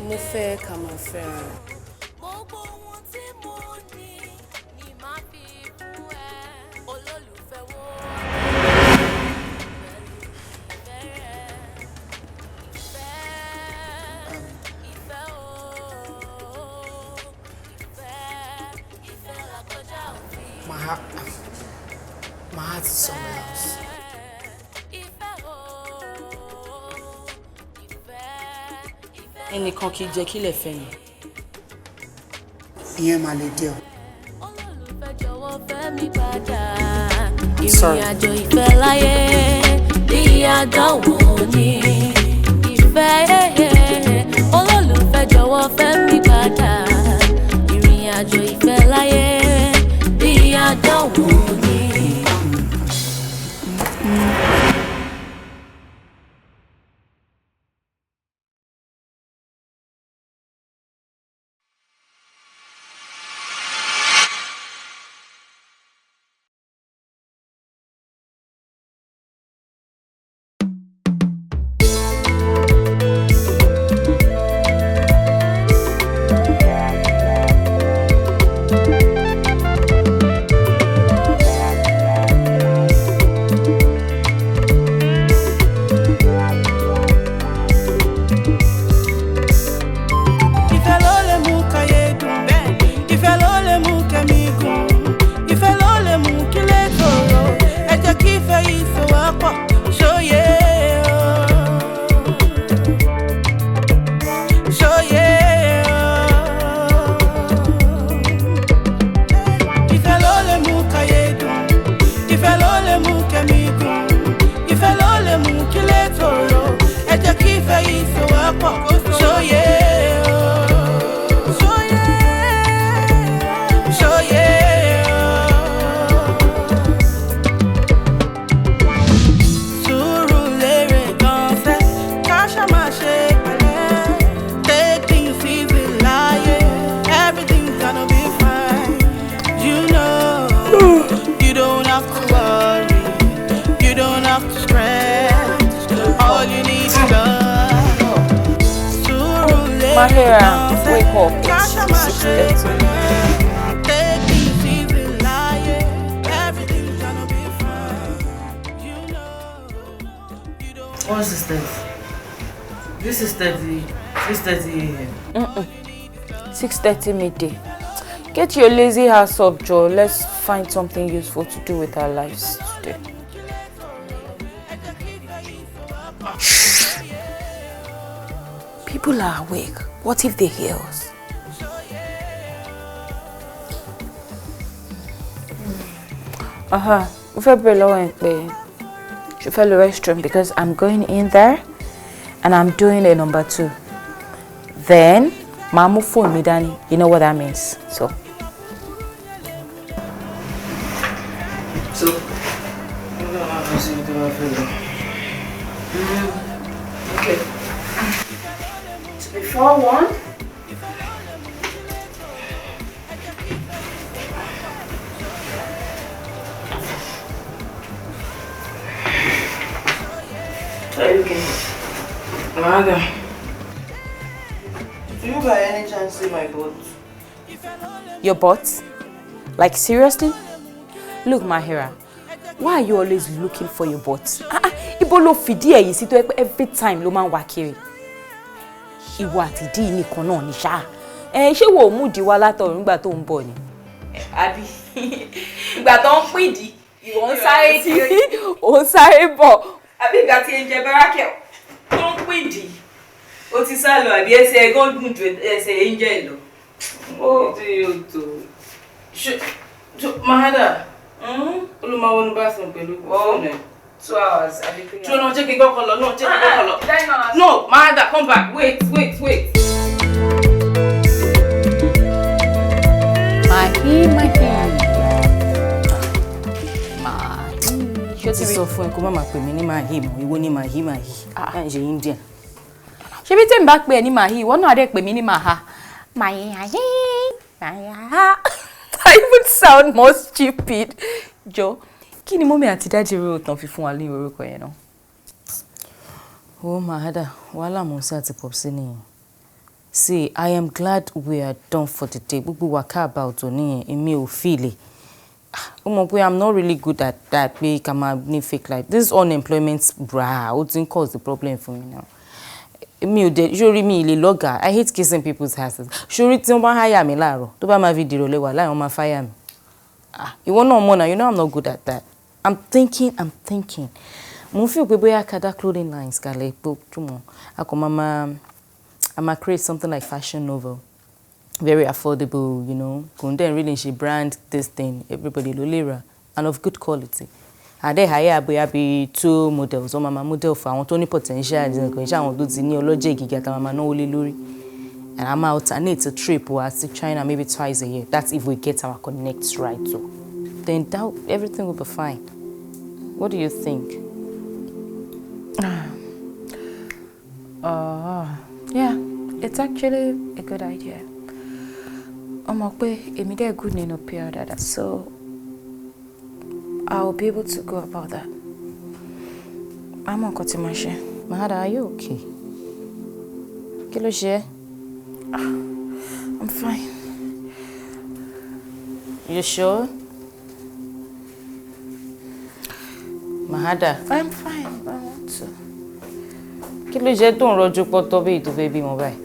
mo fẹ́ ká máa fẹ́ràn. My heart is somewhere else. Ẹnìkan kì í jẹ́ kílẹ̀ fẹ́ ni. Ìyẹn máa lè dé o. Ìrìn àjò ìfẹ́ láyé bí àdánwò ni. Ìfẹ́ olólùfẹ́ jọ̀wọ́ fẹ́ mi padà. Ìrìn àjò ìfẹ́ láyé bí àdánwò ni. Wake up. It's 6:30. What's this thing? This is 6:30 a.m. 6:30 midday. Get your lazy ass up, Joe. Let's find something useful to do with our lives today. People are awake. What if they hear us? We feel very low and play. She fell the restroom because I'm going in there and I'm doing a number 2. Then Mamu phone me, Danny. You know what that means. So okay. Before 1. Okay. Mother, do you by any chance see my boat? Your butt? Like seriously? Look, Mahira, why are you always looking for your butt? Ibo lo fìdí ẹ yìí sí tó every time lo máa ń wá kiri. Ìwọ àti di nìkan náà ni ṣá. Ṣé wo mú di wá látọ̀run nígbà tó ń bọ̀ ni? Àbí. Ìgbà tó ń pín di, ìwọ ń sáré kiri. Ó ń sáré bọ̀. Àbí ìgbà tí ń jẹ bárákẹ̀ tó ń pín di. Ó ti sá lọ àbí ẹsẹ̀ gan gùn ju ẹsẹ̀ ń jẹ lọ. Ó ti yóò tó. Mahada. Olúmọwọ́ ní bathroom pẹ̀lú fóònù ẹ̀. 2 hours. Àbí 3 hours. No, check it, go color. No, check it, go color. No, Mahada, come back. Wait. Ṣé ti sọ fún ẹ kó má máa pè mí ní Mahi mọ́, ìwọ ní Mahi. Ẹ̀ ṣe Indian. Ṣé bí tèmi bá pè ẹ́ ní Mahi, ìwọ náà dẹ̀ pè mí ní Maha. Mahi. I even sound more stupid. Joe, kí ni mọ́mí àti dájú ro tán fi fún wa ní orúkọ yẹn náà? Ó Mahada, wàhálà Musa àti Popsi nìyẹn. See, I am glad we are done for the day. Bubu waka about oni emi ò feel it. I'm not really good at that. We can fake life. This unemployment, brah, wouldn't cause the problem for me now. Surely me le logger. I hate kissing people's houses. Surely someone hire me laro. To buy my video le wala on my fire me. You want no more now? You know I'm not good at that. I'm thinking. Mo feel pe boya kada clothing lines kale po tumo. I'ma create something like fashion novel. Very affordable, you know. Then really she brand this thing. Everybody lolera and of good quality. And they hire be 2 models. Or mama model for àwọn tó ní potential. Àwọn tó ti ní ọlọ́jẹ̀ gíga tá mama náà lé lórí. And I'ma alternate a trip or to China maybe twice a year. That's if we get our connects right. So then everything will be fine. What do you think? Yeah, it's actually a good idea. Good name period, so I'll be able to go about that. I'm on Kotimashe. Mahada, are you okay? Kilo share? I'm fine. You sure? Mahada? I'm fine. I want to. Kilo share don't rojo poto be to baby mobile.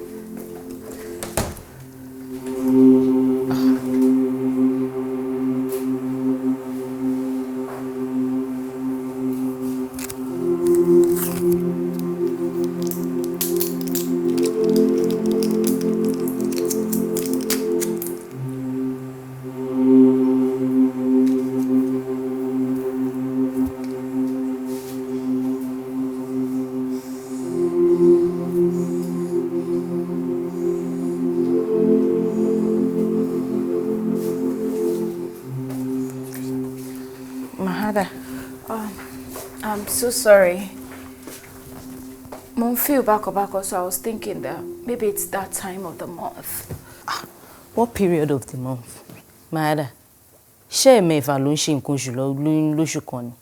I'm so sorry. Mom feel back, so I was thinking that maybe it's that time of the month. What period of the month? Mahada, share me fa lo nse nkan oṣù lóṣù kan ni.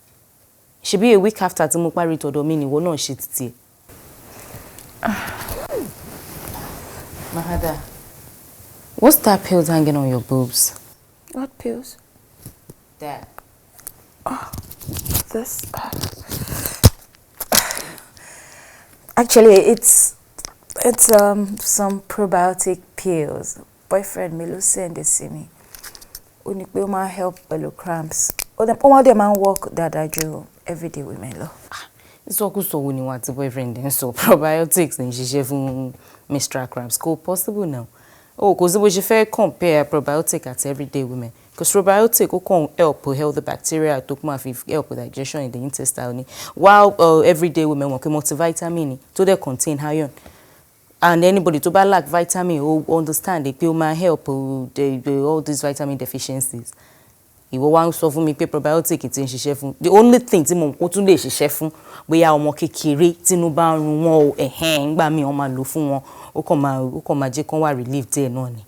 Ṣebí a week after tí mo parí tọ̀dọ̀ mi ni ìwọ náà ṣe títí. Mahada, what's that pills hanging on your boobs? What pills? That. This. Actually, it's some probiotic pills. Boyfriend me lo send it to me. Oni pe o ma help pẹ̀lú cramps. All them man work that I do every day with me lo. Ìsọkúsọ wo ni wà tí boyfriend ń sọ probiotics ń ṣiṣẹ́ fún menstrual cramps kò possible now. Oh, kò sí bó ṣe fẹ́ compare probiotic at everyday women. Because probiotic can help with the bacteria to help with digestion in the intestine. While everyday women want multivitamin to they contain iron. And anybody to lack vitamin will understand it will help all these vitamin deficiencies. If you want to me probiotic it's in chef. The only thing tí mo tún lè ṣiṣẹ́ fún bóyá ọmọ kékeré tínú bá run wọn o ngba mi ó máa lò fún wọn ó kàn máa jẹ́ kán wá relief there náà ni.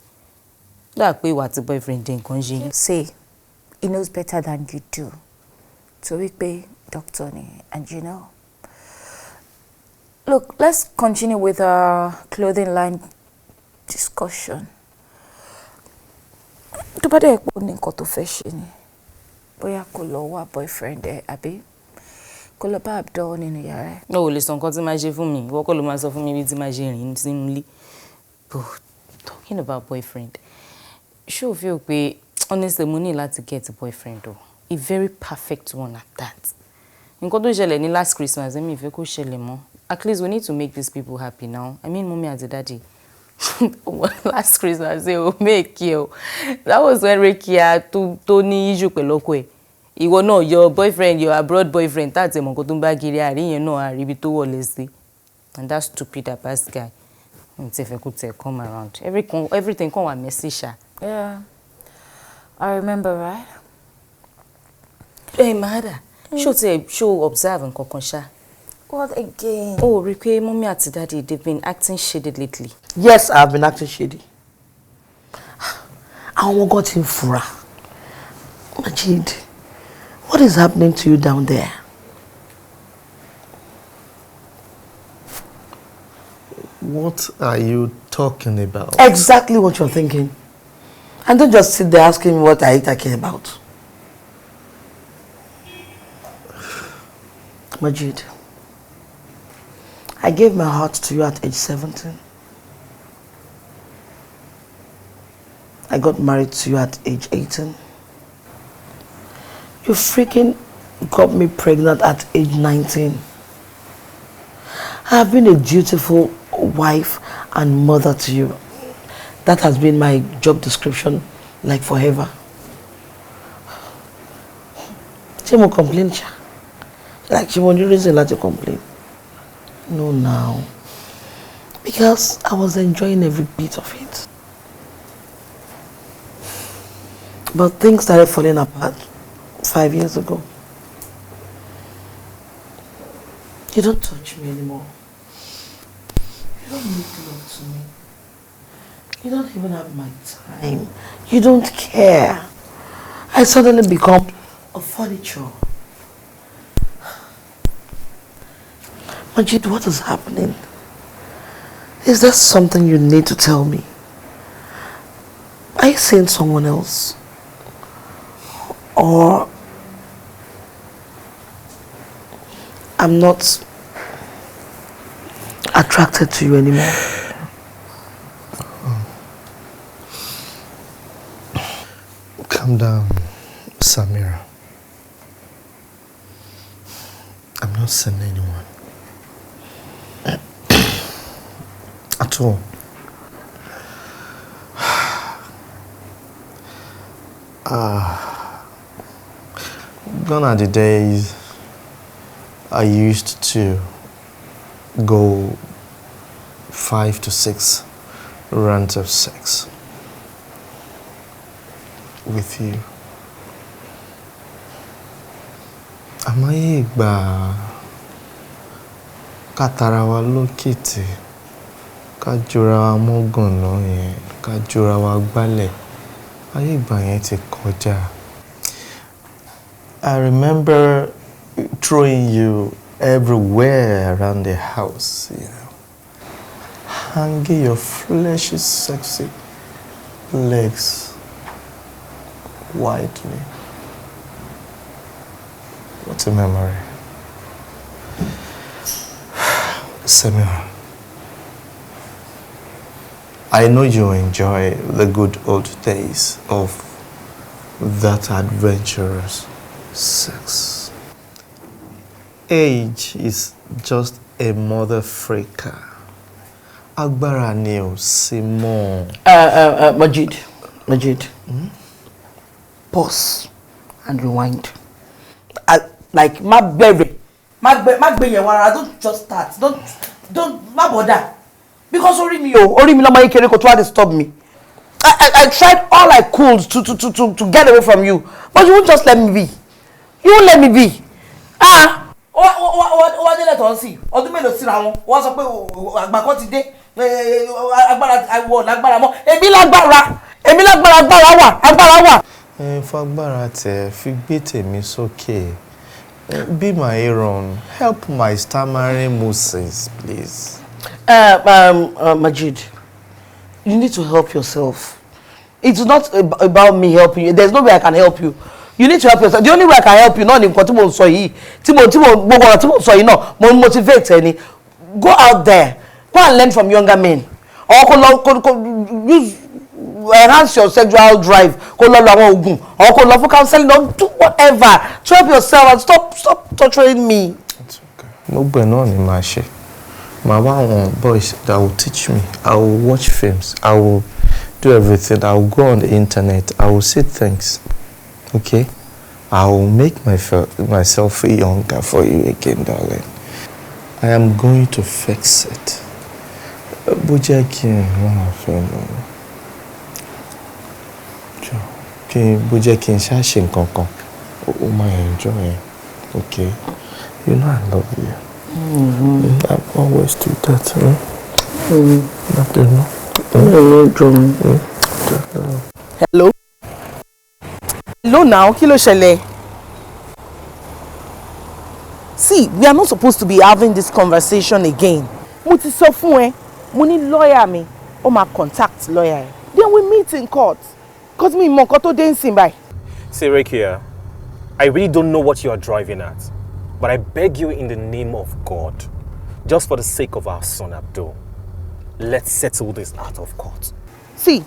That way what the boyfriend didn't conjure. Say, he knows better than you do. So we pay doctor and you know. Look, let's continue with our clothing line discussion. To bá dé kò ní nǹkan tó fẹ́ ṣe ni. Bóyá kó lọ wá boyfriend ẹ àbí kó lọ bá Abdul nínú yàrá. No, lè sọ nǹkan tí máa ṣe fún mi. Ìwọ kọ́ ló máa sọ fún mi bí tí máa ṣe rìn sínú ilé. But talking about boyfriend. Sure feel pé honestly mo ní láti get a boyfriend o. A very perfect one at that. Nǹkan tó ṣẹlẹ̀ ní last Christmas èmi ìfẹ́ kó ṣẹlẹ̀ mọ́. At least we need to make these people happy now. I mean mommy and daddy. Last Christmas they will make you. That was when Rekia tó ní issue pẹ̀lú ọkọ ẹ̀. Ìwọ náà your boyfriend, your abroad boyfriend that's ẹ̀ mọ̀ nǹkan tó ń bá kiri àárín yẹn náà àríbi tó wọlé sí. And that stupid ass guy. Come around. Everything come a messy sha. Yeah, I remember, right? Hey, Mahada, show observe and kokonsha. What again? Oh, Rikwe, mommy and daddy, they've been acting shady lately. Yes, I've been acting shady. I got in fura. Majid, what is happening to you down there? What are you talking talking about? Exactly what you're thinking. And don't just sit there asking me what I care about. Majid, I gave my heart to you at age 17. I got married to you at age 18. You freaking got me pregnant at age 19. I have been a dutiful wife and mother to you. That has been my job description like forever. She won't complain. Like she won't reason to complain. No, now. Because I was enjoying every bit of it. But things started falling apart 5 years ago. You don't touch me anymore. You don't make love to me. You don't even have my time. You don't care. I suddenly become a furniture. Majid, what is happening? Is there something you need to tell me? Are you seeing someone else? Or I'm not attracted to you anymore? Calm down, Samira. I'm not seeing anyone. At all. Gone are the days I used to go 5 to 6 rounds of sex with you. Àmáyé ìgbà ká tara wa lókìtì, ká jura wa mọ́gànná yẹn, ká jura wa gbálẹ̀. Ayé ìgbà yẹn ti kọjá. I remember throwing you everywhere around the house, you know. Hanging your fleshy, sexy legs widely. What a memory. Samuel, I know you enjoy the good old days of that adventurous sex. Age is just a mother freaker. Agbára ni ò sí mọ́. Majid. Pause and rewind. Like my baby. Don't just start. Don't bother. Because ori mi lọ́mọ yekere kò try to stop me. I tried all I could to get away from you, but you won't just let me be. You won't let me be. What did I see? Ọdún mélòó síra wọn. Wọ́n sọ pé àgbà kan ti dé. Agbára mọ́. Èmi lágbára wà. Fagbára tẹ̀ fi gbé tèmi sókè. Be my Aaron. Help my stammering Moses, please. Majid, you need to help yourself. It's not about me helping you. There's no way I can help you. You need to help yourself. The only way I can help you, not in nǹkan tí mo sọ yìí, tí mo sọ yìí náà, mo motivate ẹni. Go out there, go and learn from younger men, or use enhance your sexual drive. Go lọ àwọn oògùn, or go lọ for counseling, or do whatever to help yourself and stop torturing me. It's okay. No bueno ni ma ṣe. My one boys that will teach me. I will watch films. I will do everything. I will go on the internet. I will see things. Okay? I will make myself younger for you again, darling. I am going to fix it. Bójẹ́ kí n wọ́n fẹ́ lọ. Bójẹ́ kí n ṣáṣe nǹkan kan. O máa enjoy it. Okay? You know I love you. I always do that, Hello? Hello now, kí ló ṣẹlẹ̀? See, we are not supposed to be having this conversation again. Mo ti sọ fún ẹ, mo ní lawyer mi, ó máa contact lawyer. Then we meet in court. Because me mọ nǹkan tó dé nsìn báyìí. See, Rekia, I really don't know what you are driving at. But I beg you in the name of God, just for the sake of our son Abdul, let's settle this out of court. See,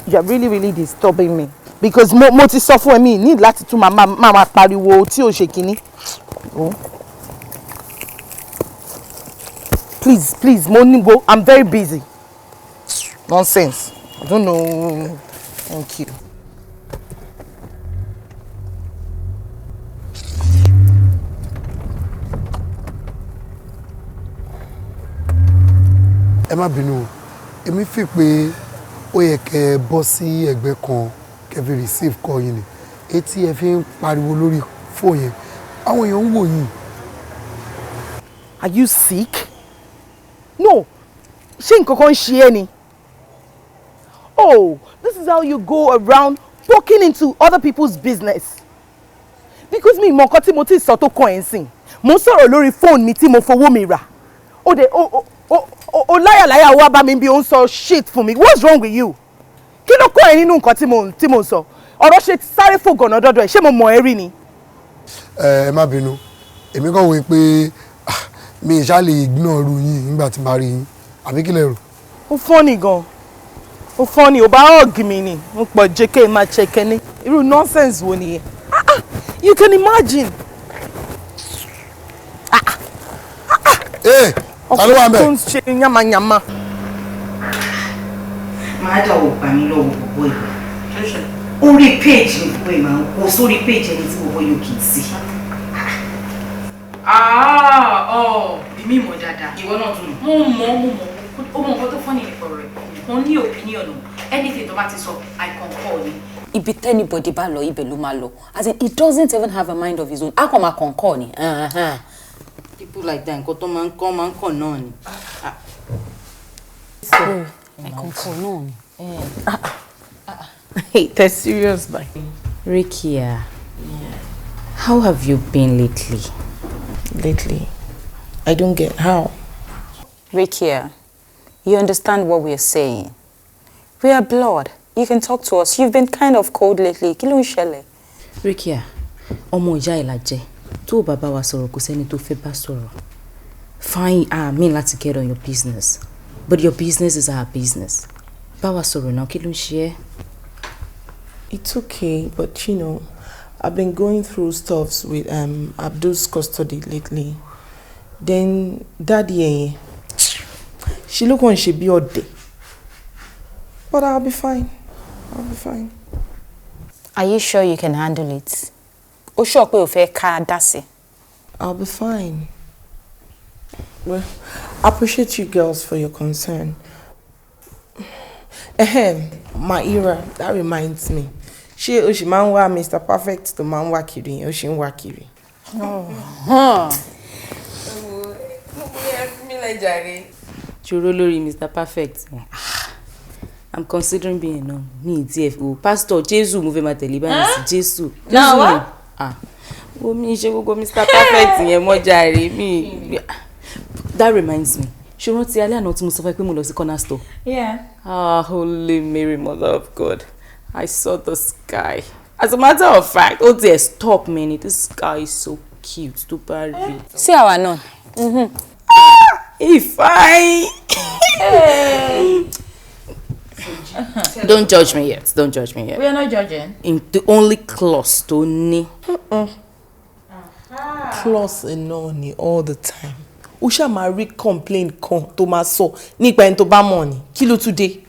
you're really disturbing me. Because mo ti sọ fún mi need láti tún máa pariwo tí ó ṣe kíní. Oh. Please, mo ní go. I'm very busy. Nonsense. I don't know. Thank you. Ẹ má bínú, èmi fi pé ó yẹ kẹ́ bọ́ sí ẹgbẹ́ kan kẹ́ fi receive call yín ni. Etí ẹ fi ń pariwo lórí phone yẹn. Àwọn èèyàn ń wò yín. Are you sick? No. Ṣé nǹkan kan ṣe ẹ́ ni? Oh, this is how you go around poking into other people's business. Because mi mọ nǹkan tí mo ti sọ tó kàn ẹ́ sìn. Mo sọ̀rọ̀ lórí phone mi tí mo fowó mi rà. O láyà wá bá mi bí ó ń sọ shit fún mi. What's wrong with you? Kí ló kọ́ ẹ nínú nǹkan tí mo sọ? Ọ̀rọ̀ ṣe sáré fò gànà dọ́dọ̀ ẹ̀, ṣé mo mọ̀ ẹ́ rí ni? Ẹ má bínú, èmi kàn wí pé mi ìṣá lè ignore ru yín nígbà tí màá rí yín. Àbí kí lẹ rò? Ó funny gan. Ó funny, ó bá hug mi ni. Mo pọ̀ JK máa check ní. Irú nonsense wo nìyẹn? You can imagine. Ta ló wà ńbẹ̀? Tó ń ṣe yamayama. Máa dà wò gbà mí lọ́wọ́ bọ̀bọ̀ yìí. Orí péèjì ni bọ̀bọ̀ yìí máa ń kó sórí péèjì ẹni tí bọ̀bọ̀ yóò kì í sí. Bí mi mọ̀ dáadáa. Ìwọ náà tún mọ̀. Mo mọ̀. Ó mọ nǹkan tó fọ́nì nípa rẹ̀. Mo ní opinion o. Anything tó bá ti sọ, I concur ni. Ibi anybody bá lọ, ibẹ̀ ló máa lọ. As in, he doesn't even have a mind of his own. A kò máa concur ni. People like that, nǹkan tó máa ń kọ́ náà ni. I concur náà ni. Hey, that's serious, bye. Rekia, how have you been lately? Lately, I don't get how. Rekia, you understand what we are saying. We are blood. You can talk to us. You've been kind of cold lately. Kí ló ń ṣẹlẹ̀? Rekia, ọmọ ìyá ẹ̀ la jẹ́. Tó bàbá wa sọ̀rọ̀ kò sẹ́ni tó fẹ́ bá sọ̀rọ̀. Fine, I mean láti get on your business. But your business is our business. Bá wa sọ̀rọ̀ náà, kí ló ń ṣe ẹ́? It's okay, but you know, I've been going through stuffs with Abdul's custody lately. Then Daddy, she look on she be all day. But I'll be fine. I'll be fine. Are you sure you can handle it? O sure pé o fẹ́ ká dá sí? I'll be fine. Well, I appreciate you girls for your concern. My era, that reminds me. She máa ń wá Mr. Perfect tó máa ń wá kiri, ó ṣì ń wá kiri. Joro lórí Mr. Perfect. I'm considering being a nun. Me TFO. Pastor Jesus mo fẹ́ máa tẹ̀lé bá mi sí Jesus. Now what? Wo mi ṣe gbogbo Mr. Perfect yẹn mọ́ jàre mi. That reminds me. Ṣé o rántí alẹ́ àná tí mo sọ fún ẹ pé mo lọ sí corner store? Yeah. Holy Mary, Mother of God. I saw the sky. As a matter of fact, oh dear, stop me. This guy is so cute. To bury. See our nun. If I... Don't judge me yet. Don't judge me yet. We are not judging. In the only clause to ni. Clause and all the time. Usha Marie complain kan tó máa sọ nípa ẹni tó bá mọ̀ ni. Kí ló tún dé?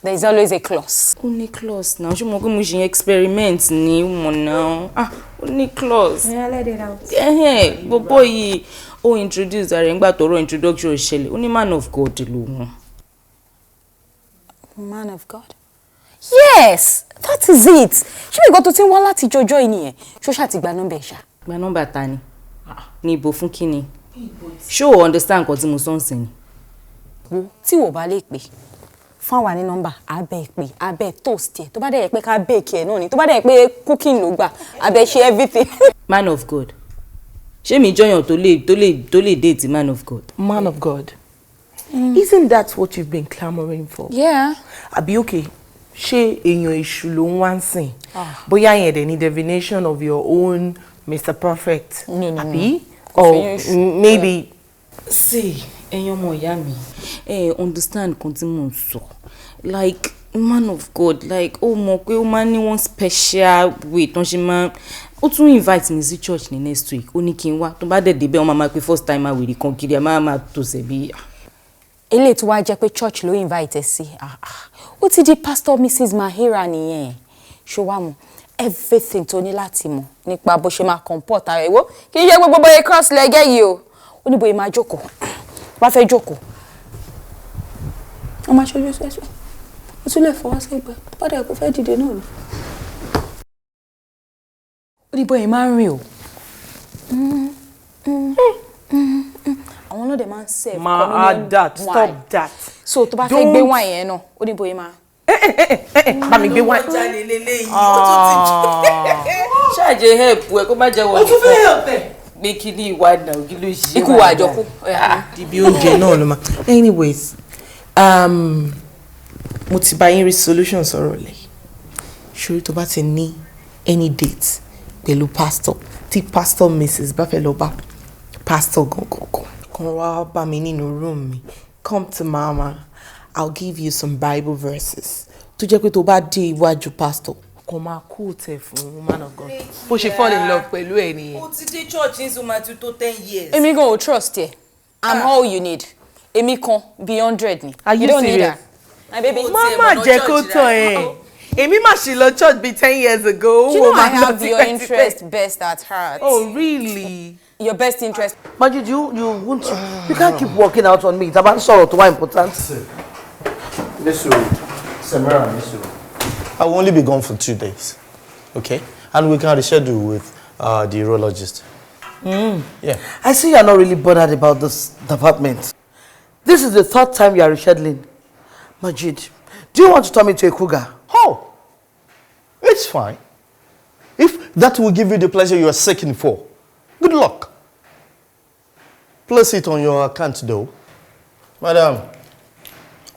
There is always a clause. Only clause now. Ṣé mo pé mo ṣe experiment ni mo now. Only clause. Yeah, let it out. Bobo yìí ó introduce ara ńgbà tọ́rọ̀ introduction ṣẹlẹ̀. Ó ní man of God lòun. Man of God? Yes, that is it. Ṣé mi go tó ti ń wá láti jọjọ́ yìí nìyẹn? Ṣó ṣá ti gba number ẹ̀ ṣá? Gba number ta ni? Ní ibo fún kíni? Ṣé o understand nǹkan tí mo sọ ń sìn? Tí wò bá lè pè fún àwa ní nọ́mbà abẹ́ ìpè abẹ́ toast ẹ̀ tó bá dẹ̀ yẹ pé ká bake ẹ̀ náà ni tó bá dẹ̀ yẹ pé cooking ló gbà abẹ́ ṣe everything. Man of God. Ṣé mi jọyàn tó lè date man of God? Man of God. Isn't that what you've been clamoring for? Yeah. Àbí okay. Ṣé èèyàn èṣù ló ń wá ń sìn? Bóyá yẹn dẹ̀ ní divination of your own Mr. Perfect. No. Àbí? Or maybe. See, ẹ̀yin ọmọ ìyá mi, understand kan tí mò ń sọ. Like, man of God, like, ó mọ̀ pé ó máa ní one special way tán ṣe máa. Ó tún invite me sí church ní next week. Ó ní kí n wá. Tó bá dẹ̀ débẹ̀ wọ́n máa pé first time àwèrè kan kiri, a máa tó ṣẹ̀ bí. Eléyìí tó wá jẹ́ pé church ló invite ẹ sí. Ó ti di Pastor Mrs. Mahira nìyẹn. Ṣó wá mọ̀ everything tó ní láti mọ̀ nípa bó ṣe máa comport ara ẹ̀ wò. Kì í ṣe gbogbo bóyá cross lẹ́gẹ̀ yìí o. Ó ní bóyá máa jókòó. Wá fẹ́ jókòó. Ó máa ṣojú ṣẹ́ṣẹ́. Ó tún lè fọwọ́ sí ẹgbẹ́. Padà kò fẹ́ dìde náà lọ. Ó ní bóyá máa ń rìn o. Àwọn náà dẹ̀ máa ń serve. Stop that. So tó bá fẹ́ gbé wine yẹn náà, ó ní bóyá máa. Bá mi gbé wine. Jáde lélẹ́yìí. Ó tún ti ṣáàjẹ́ help ẹ kó má jẹ́ wọ́n. Ó tún fẹ́ help ẹ. Gbé kí ní ìwà náà kí ló ṣe. Ikú wa àjọkú. Ibi oúnjẹ náà ló máa. Anyways, mo ti bá yín rí solution sọ̀rọ̀ lẹ̀. Ṣorí tó bá ti ní any date pẹ̀lú pastor tí pastor Mrs. bá fẹ́ lọ bá pastor gangan. Kan wá bá mi nínú room mi. Come to mama. I'll give you some Bible verses. Tó jẹ́ pé tó bá dé iwájú pastor, kò máa quote ẹ̀ fún woman of God. Bó ṣe fall in love pẹ̀lú ẹ̀ nìyẹn. Ó ti dé church ní sọ́mà tó 10 years. Èmi gan ò trust ẹ. I'm all you need. Èmi kan be 100 ni. Are you don't serious? need her. My baby. Mama jẹ́ kó tán ẹ̀. Èmi mà ṣì lọ church bíi 10 years ago. You know I have your interest best at heart. Oh, really? Your best interest. Majid, you want to, you can't keep working out on me. It's about sorrow to why important. Misu, Samara, Misu. I will only be gone for 2 days, okay? And we can reschedule with the urologist. Yeah. I see you're not really bothered about this department. This is the 3rd time you are rescheduling. Majid, do you want to turn me to a cougar? Oh, it's fine. If that will give you the pleasure you are seeking for, good luck. Place it on your account though. Madam,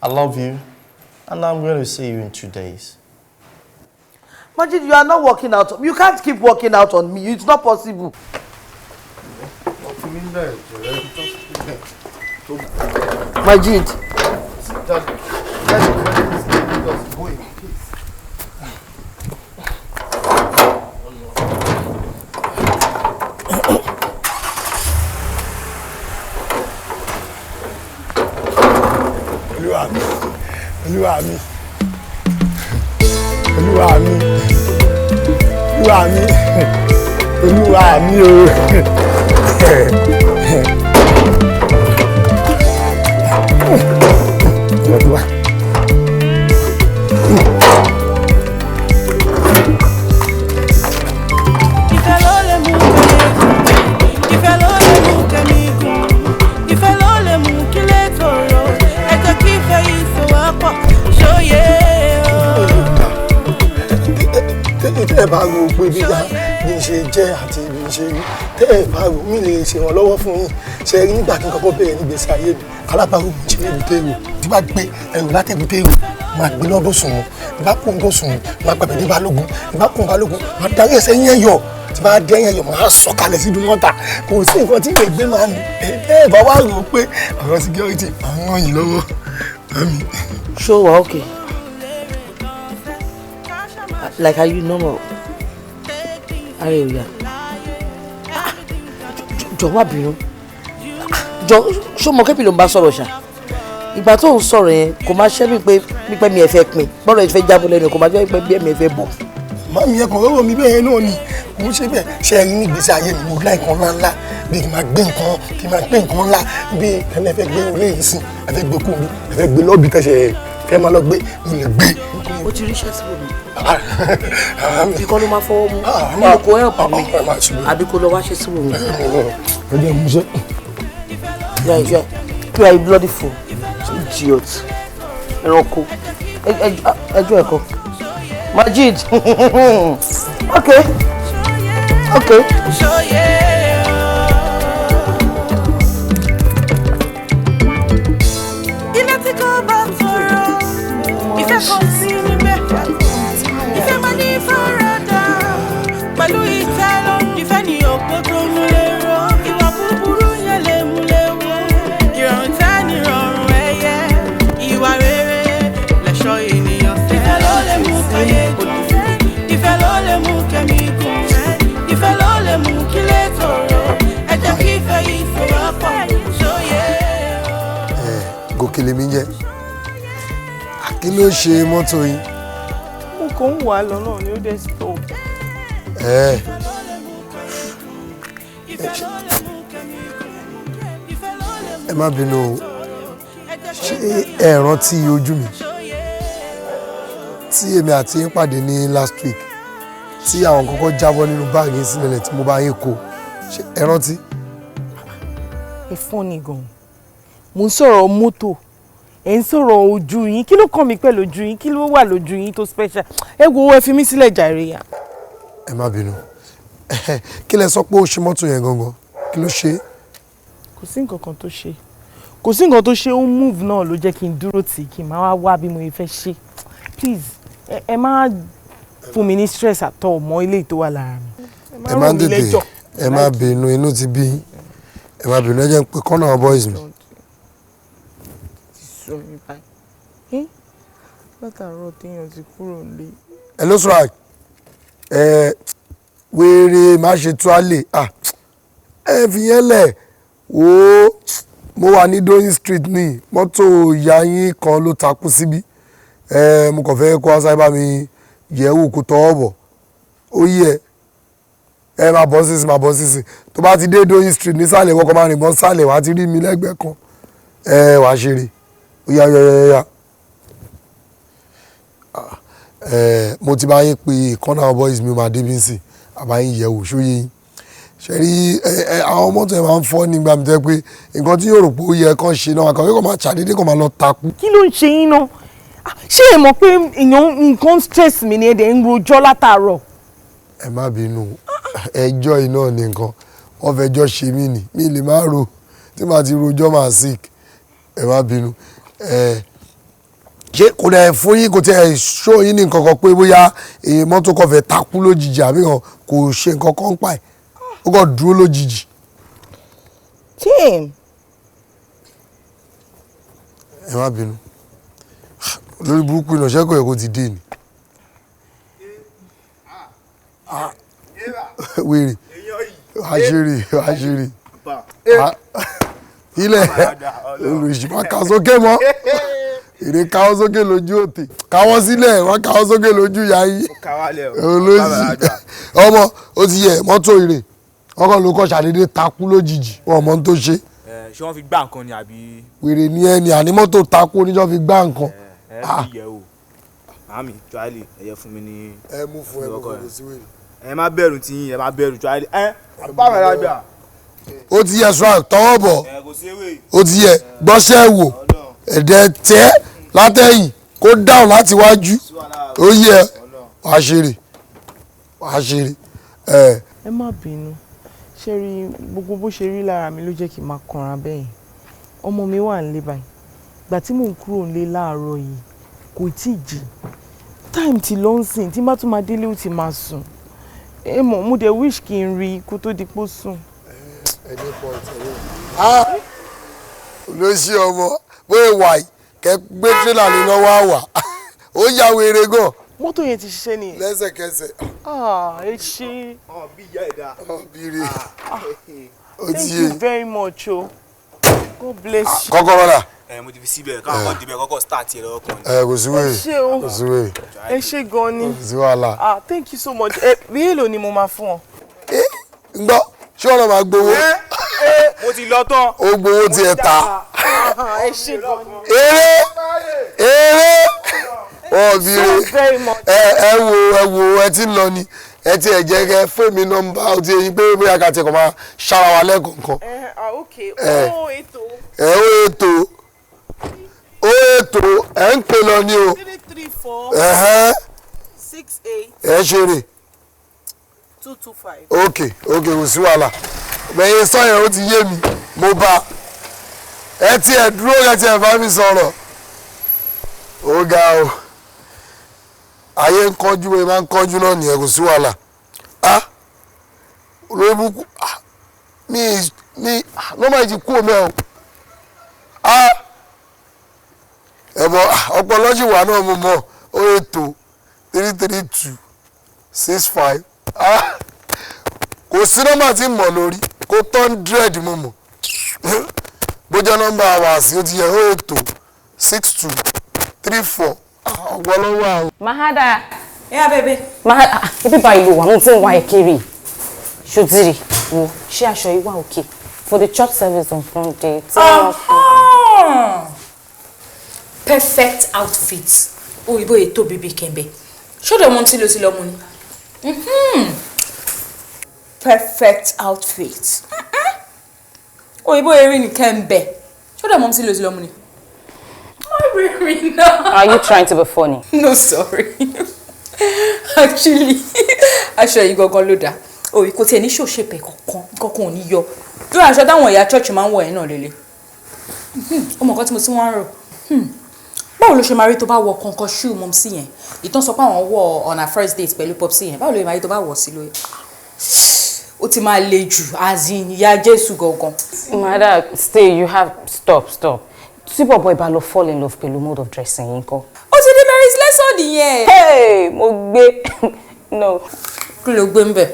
I love you, and I'm going to see you in 2 days. Majid, you are not working out. You can't keep working out on me. It's not possible. Majid. Olúwa mi tẹ́ ẹ bá rò pé bí ṣe jẹ́ àti bí ṣe rí tẹ́ ẹ bá rò mí lè ṣe wọn lọ́wọ́ fún yín ṣe rí nígbà tí n kọ́kọ́ bẹ̀rẹ̀ nígbèsí ayé mi alábàárò mi ṣe èbúté èrò tí bá gbé ẹrù láti èbúté èrò máa gbé lọ́dún sùn wọn tí bá kún ọdún sùn wọn máa gbàgbé ní balógun tí bá kún balógun máa darí ẹsẹ̀ yẹn yọ tí bá dé yẹn yọ máa sọ kalẹ̀ sí dùmọ́ta kò sí nǹkan tí lè gbé máa ní ẹ bá wá rò pé ọ̀rọ̀ security àwọn ràn yín lọ́wọ́ mami. Sure, we're okay. Like, are you normal? Hallelujah. Jọ̀wọ́ bínú. Ṣó mọ̀ kẹ́pì ló ń bá sọ̀rọ̀ ṣá. Ìgbà tó ń sọ̀rọ̀ yẹn kò máa ṣẹ́ mi pé pípẹ́ mi ẹ̀ fẹ́ pin. Bọ́ọ̀rọ̀ ẹ̀ fẹ́ jábọ̀ lẹ́nu kò máa jẹ́ pé bí ẹ̀mí ẹ̀ fẹ́ bọ̀. Mami ẹ kàn rọrọ mi bẹ́ẹ̀ náà ni kò ń ṣe bẹ́ẹ̀ ṣe ẹ̀yin ní ìgbésí ayé mi mo láì kan ńláńlá bí kì máa gbé nǹkan ńlá bí ẹni ẹ fẹ́ gbé ilé yìí sìn ẹ fẹ́ gbé kú mi ẹ fẹ́ gbé lọ́ọ̀bì tẹ̀sẹ̀ fẹ́ máa lọ gbé mi lè gbé. O ti ríṣẹ́ sí mi. Ìkọ́ ló máa fọwọ́ mú. Mo kò help mi. Àbí kò lọ wá ṣe sí mi. Ẹ jẹ́ mú ṣe. You are a bloody fool. Idiot. Ẹranko. Ẹjọ́ ẹ̀kọ́. Majid. Okay. lèmi jẹ́ kí ló ṣe mọ́tò yín. mo kàn ń wà lọ́nà ni ó dé stop. Ẹ má bínú o ṣé ẹ rántí ojú mi tí èmi àti yín pàdé ní last week tí àwọn kọ́kọ́ jábọ́ nínú báàgì sílẹ̀ tí mo bá yín kó ṣé ẹ rántí. ẹ fọ́n ni gan-an mo ń sọ̀rọ̀ mọ́tò ẹ̀ ń sọ̀rọ̀ ojú yín kí ló kàn mí pẹ̀lú ojú yín kí ló wà lójú yín tó special ẹ wo ẹ fi mí sílẹ̀ jàre ya. Ẹ má bínú kí lẹ sọ pé ó ṣe mọ́tò yẹn gangan kí ló ṣe. kò sí nǹkan kan tó ṣe kò sí nǹkan tó ṣe ó move náà ló jẹ́ kí n dúró tì kí n máa wá bí mo fẹ́ ṣe please ẹ má fún mi ní stress àtọ̀ mọ́ ilé tó wà lára mi. ẹ má dèdè ẹ má bínú inú ti bí ẹ má bínú ẹ jẹ́ pé kọ́nà boys mi. látàárọ̀ téèyàn ti kúrò nílé. ẹ ló sọ̀rọ̀ wèrè má ṣe tó àlè ẹ fi yẹn lẹ̀ wò ó mo wà ní Doyin Street ní mọ́tò ìyá yín kan ló takú síbí mo kàn fẹ́ kó aṣáá bá mi yẹ̀wò kó tọwọ́ bọ̀ ó yẹ ẹ máa bọ́ sísìn tó bá ti dé Doyin Street nísàlẹ̀ wọ́n kọ́ máa rìn bọ́ sàlẹ̀ wá ti rí mi lẹ́gbẹ̀ẹ́ kan wàá ṣeré ó yá mo ti bá yín pé kọ́nà boys mi máa débi sí àbáyín yẹ̀wò ṣóyè yín ṣe rí àwọn mọ́tò ẹ̀ máa ń fọ́ nígbà mi tẹ́ pé nǹkan tí yóò rò pé ó yẹ kán ṣe náà àkàwé kò máa ṣàdédé kò máa lọ takú. kí ló ń ṣe yín náà ṣé ẹ mọ̀ pé nǹkan stress mi ni ẹ dẹ̀ ń rojọ́ látàárọ̀. ẹ má bínú ẹjọ́ iná ni nǹkan wọ́n fẹjọ́ ṣe mí ni mi lè má ro tí màá ti rojọ́ máa sick ẹ má bínú ṣé kò dẹ̀ fún yín kò tẹ̀ ṣó yín ní nǹkan kan pé bóyá èyí mọ́tò kan fẹ́ takú lójijì àbí kan kò ṣe nǹkan kan pa ẹ̀ ó kàn dúró lójijì. Tim. ẹ má bínú lórí burúkú iná ṣẹ́kọ̀ọ́ yẹ kó ti dé ni. wèrè àṣírí ilẹ̀ olùsìmọ́ ká sókè mọ́ èrè káwọ́ sókè lójú òtè káwọ́ sílẹ̀ wọ́n káwọ́ sókè lójú yáyí olóṣì ọmọ ó ti yẹ mọ́tò ìrè wọ́n kàn ló kọ́ ṣàdédé takú lójijì wọn mọ́ tó ṣe. ṣé wọ́n fi gbá nǹkan ni àbí. wèrè ni ẹni àní mọ́tò takú oníjọ́ fi gbá nǹkan. ẹ fi yẹ o màámi tíwáìlì ẹ yẹ fún mi ní. ẹ mú fún ẹ mú fún ẹ sí wèrè. ẹ má bẹ̀rù tí ẹ má bẹ̀rù tíwáìlì bá mi ra gbà. ó ti yẹ sọ tọwọ́ bọ̀ ó ti yẹ gbọ́sẹ̀ wò ẹ̀dẹ̀ tẹ́ látẹ̀yìn kó dáhùn láti wájú ó yẹ wàá ṣeré. ẹ má bínú ṣe rí gbogbo bó ṣe rí lára mi ló jẹ́ kí n máa kanra bẹ́yìn ọmọ mi wà nílé báyìí ìgbà tí mò ń kúrò nílé láàárọ̀ yìí kò tí ì jí táìmù tí ló ń sìn tí bá tún máa délé ó ti máa sùn ẹ mọ̀ mo dẹ̀ wish kí n rí kó tó di pó sùn. olóṣì ọmọ bóyá wà yìí kẹ gbé tírélà lé lọ́wọ́ àwà ó ya wèrè gan. mọ́tò yẹn ti ṣiṣẹ́ nìyẹn. lẹ́sẹ̀kẹsẹ̀. ẹ ṣe. bí ìyá ẹ̀dá. bí re ó ti thank yé. you very much o God bless you. kọ́kọ́rọ́ rà. mo ti fi síbẹ̀ káwọn kan débẹ̀ kọ́kọ́ start yẹn lọ́wọ́ kan. kò sí wèrè kò sí wèrè. ẹ ṣe gan ni. kò sí wàhálà. thank you so much bí èlò ni mo máa fún ọ. ń gbọ́ ṣé ọ̀nà máa gbowó. mo ti lọ tán. ó gbowó tiẹ̀ ta. ẹ ṣe gan ni. eré bí ẹ wo ẹ ti ń lọ ni ẹ ti ẹ jẹ́ kẹ́ fún mi nọ́mbà ó ti yẹn pé bóyá ká tiẹ̀ kọ́ máa ṣára wa lẹ́ẹ̀kọ̀ọ̀kan. ó ètò ẹ ń pè lọ ní o. 334 68 ẹ ṣeré. 225. ok kò sí wàhálà bẹ́ẹ̀ sọ́yìn ó ti yé mi mo bá ẹ ti ẹ̀ dúró ẹ ti ẹ̀ bá mi sọ̀rọ̀ ó ga o ayé ń kánjú ẹ máa ń kánjú náà nìyẹn kò sí wàhálà olóòbùkù lọ́mọ ìjì kú omi ẹ̀ o ẹ̀bọ̀ ọpọlọ́jì wà náà mo mọ̀ ó ètò 332 65 kò sí nọ́mbà tí mọ̀ lórí kó 100 mo mọ̀ bójá nọ́mbà wà sí ó ti yẹ ó ètò 6234. Ọgbọ́lọ́wọ́. Mahada. Yeah, baby. Mahada, ibi báyìí ló wà, mo ti ń wá ẹ kiri. Ṣòtìrì, wo, ṣé aṣọ yìí wà okay for the church service on Sunday? Perfect outfit. Òyìnbó ètò bíbí kẹ̀mbẹ̀. Ṣó dẹ̀ mọ́ tí lo ti lọ mú ni? Perfect outfit. Òyìnbó erin kẹ̀mbẹ̀. Ṣó dẹ̀ mọ́ tí lo ti lọ mú ni? Are you trying to be funny? No, sorry. Actually, aṣọ yìí gangan ló dá. Oh, kò tiẹ̀ ní ṣòṣèpẹ̀ kankan ò ní yọ. Bí aṣọ táwọn ìyá church máa ń wọ̀ ẹ́ náà lélẹ̀. Ó mọ̀ nǹkan tí mo ti wọ́n ń rò. Báwo ló ṣe máa rí tó bá wọ kankan shoe mom sí yẹn? Ìtàn sọ pé àwọn wọ̀ on our first date pẹ̀lú Popsi yẹn. Báwo ló máa rí tó bá wọ̀ sí lóye? Ó ti máa le jù as in ìyá Jésù gangan. Mahada, stay, you have stop. Tí bọ̀bọ̀ ìbá lọ fall in love pẹ̀lú mode of dressing yín kọ́. Ó ti di Mary's lesson nìyẹn. Hey, mo gbé. No. Kí ló gbé ń bẹ̀?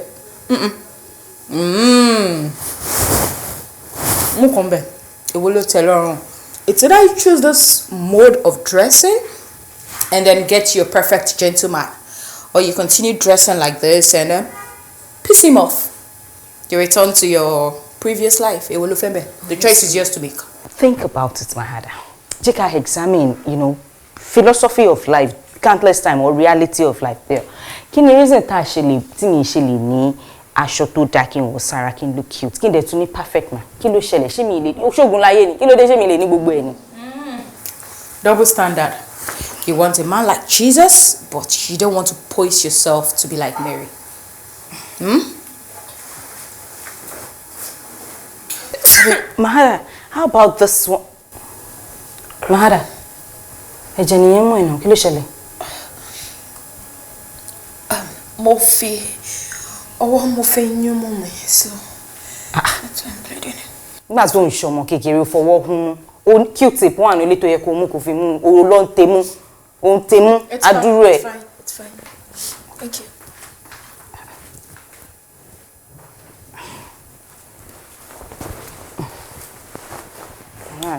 Mú kàn bẹ̀. Èwo ló tẹ́ lọ́rùn? It's either you choose this mode of dressing and then get your perfect gentleman, or you continue dressing like this and then piss him off. You return to your previous life. Èwo ló fẹ́ bẹ̀? The choice is yours to make. Think about it, Mahada. Take our examine, philosophy of life, countless time, or reality of life there. Kí ni reason tá ṣe lè tí mi ṣe lè ní aṣọ tó dá kí n wọ̀ sára kí n look cute kí n dẹ̀ tún ní perfect man kí ló ṣẹlẹ̀ ṣé mi lè ṣógun láyé ni kí ló dé ṣé mi lè ní gbogbo ẹ̀ ni. Double standard. You want a man like Jesus, but you don't want to poise yourself to be like Mary. Mahada, how about this one? Mahada, ẹ̀jẹ̀ nìyẹn mú ẹ̀nà kí ló ṣẹlẹ̀? Mo fi yún mọ́ mi, so that's why I'm bleeding. Nígbà tó ń ṣọmọ kékeré fọwọ́ hún mú Q-tip wà ní ilé tó yẹ kó mú kó fi mú òun ló ń temú adúrú ẹ̀. It's fine. Thank you.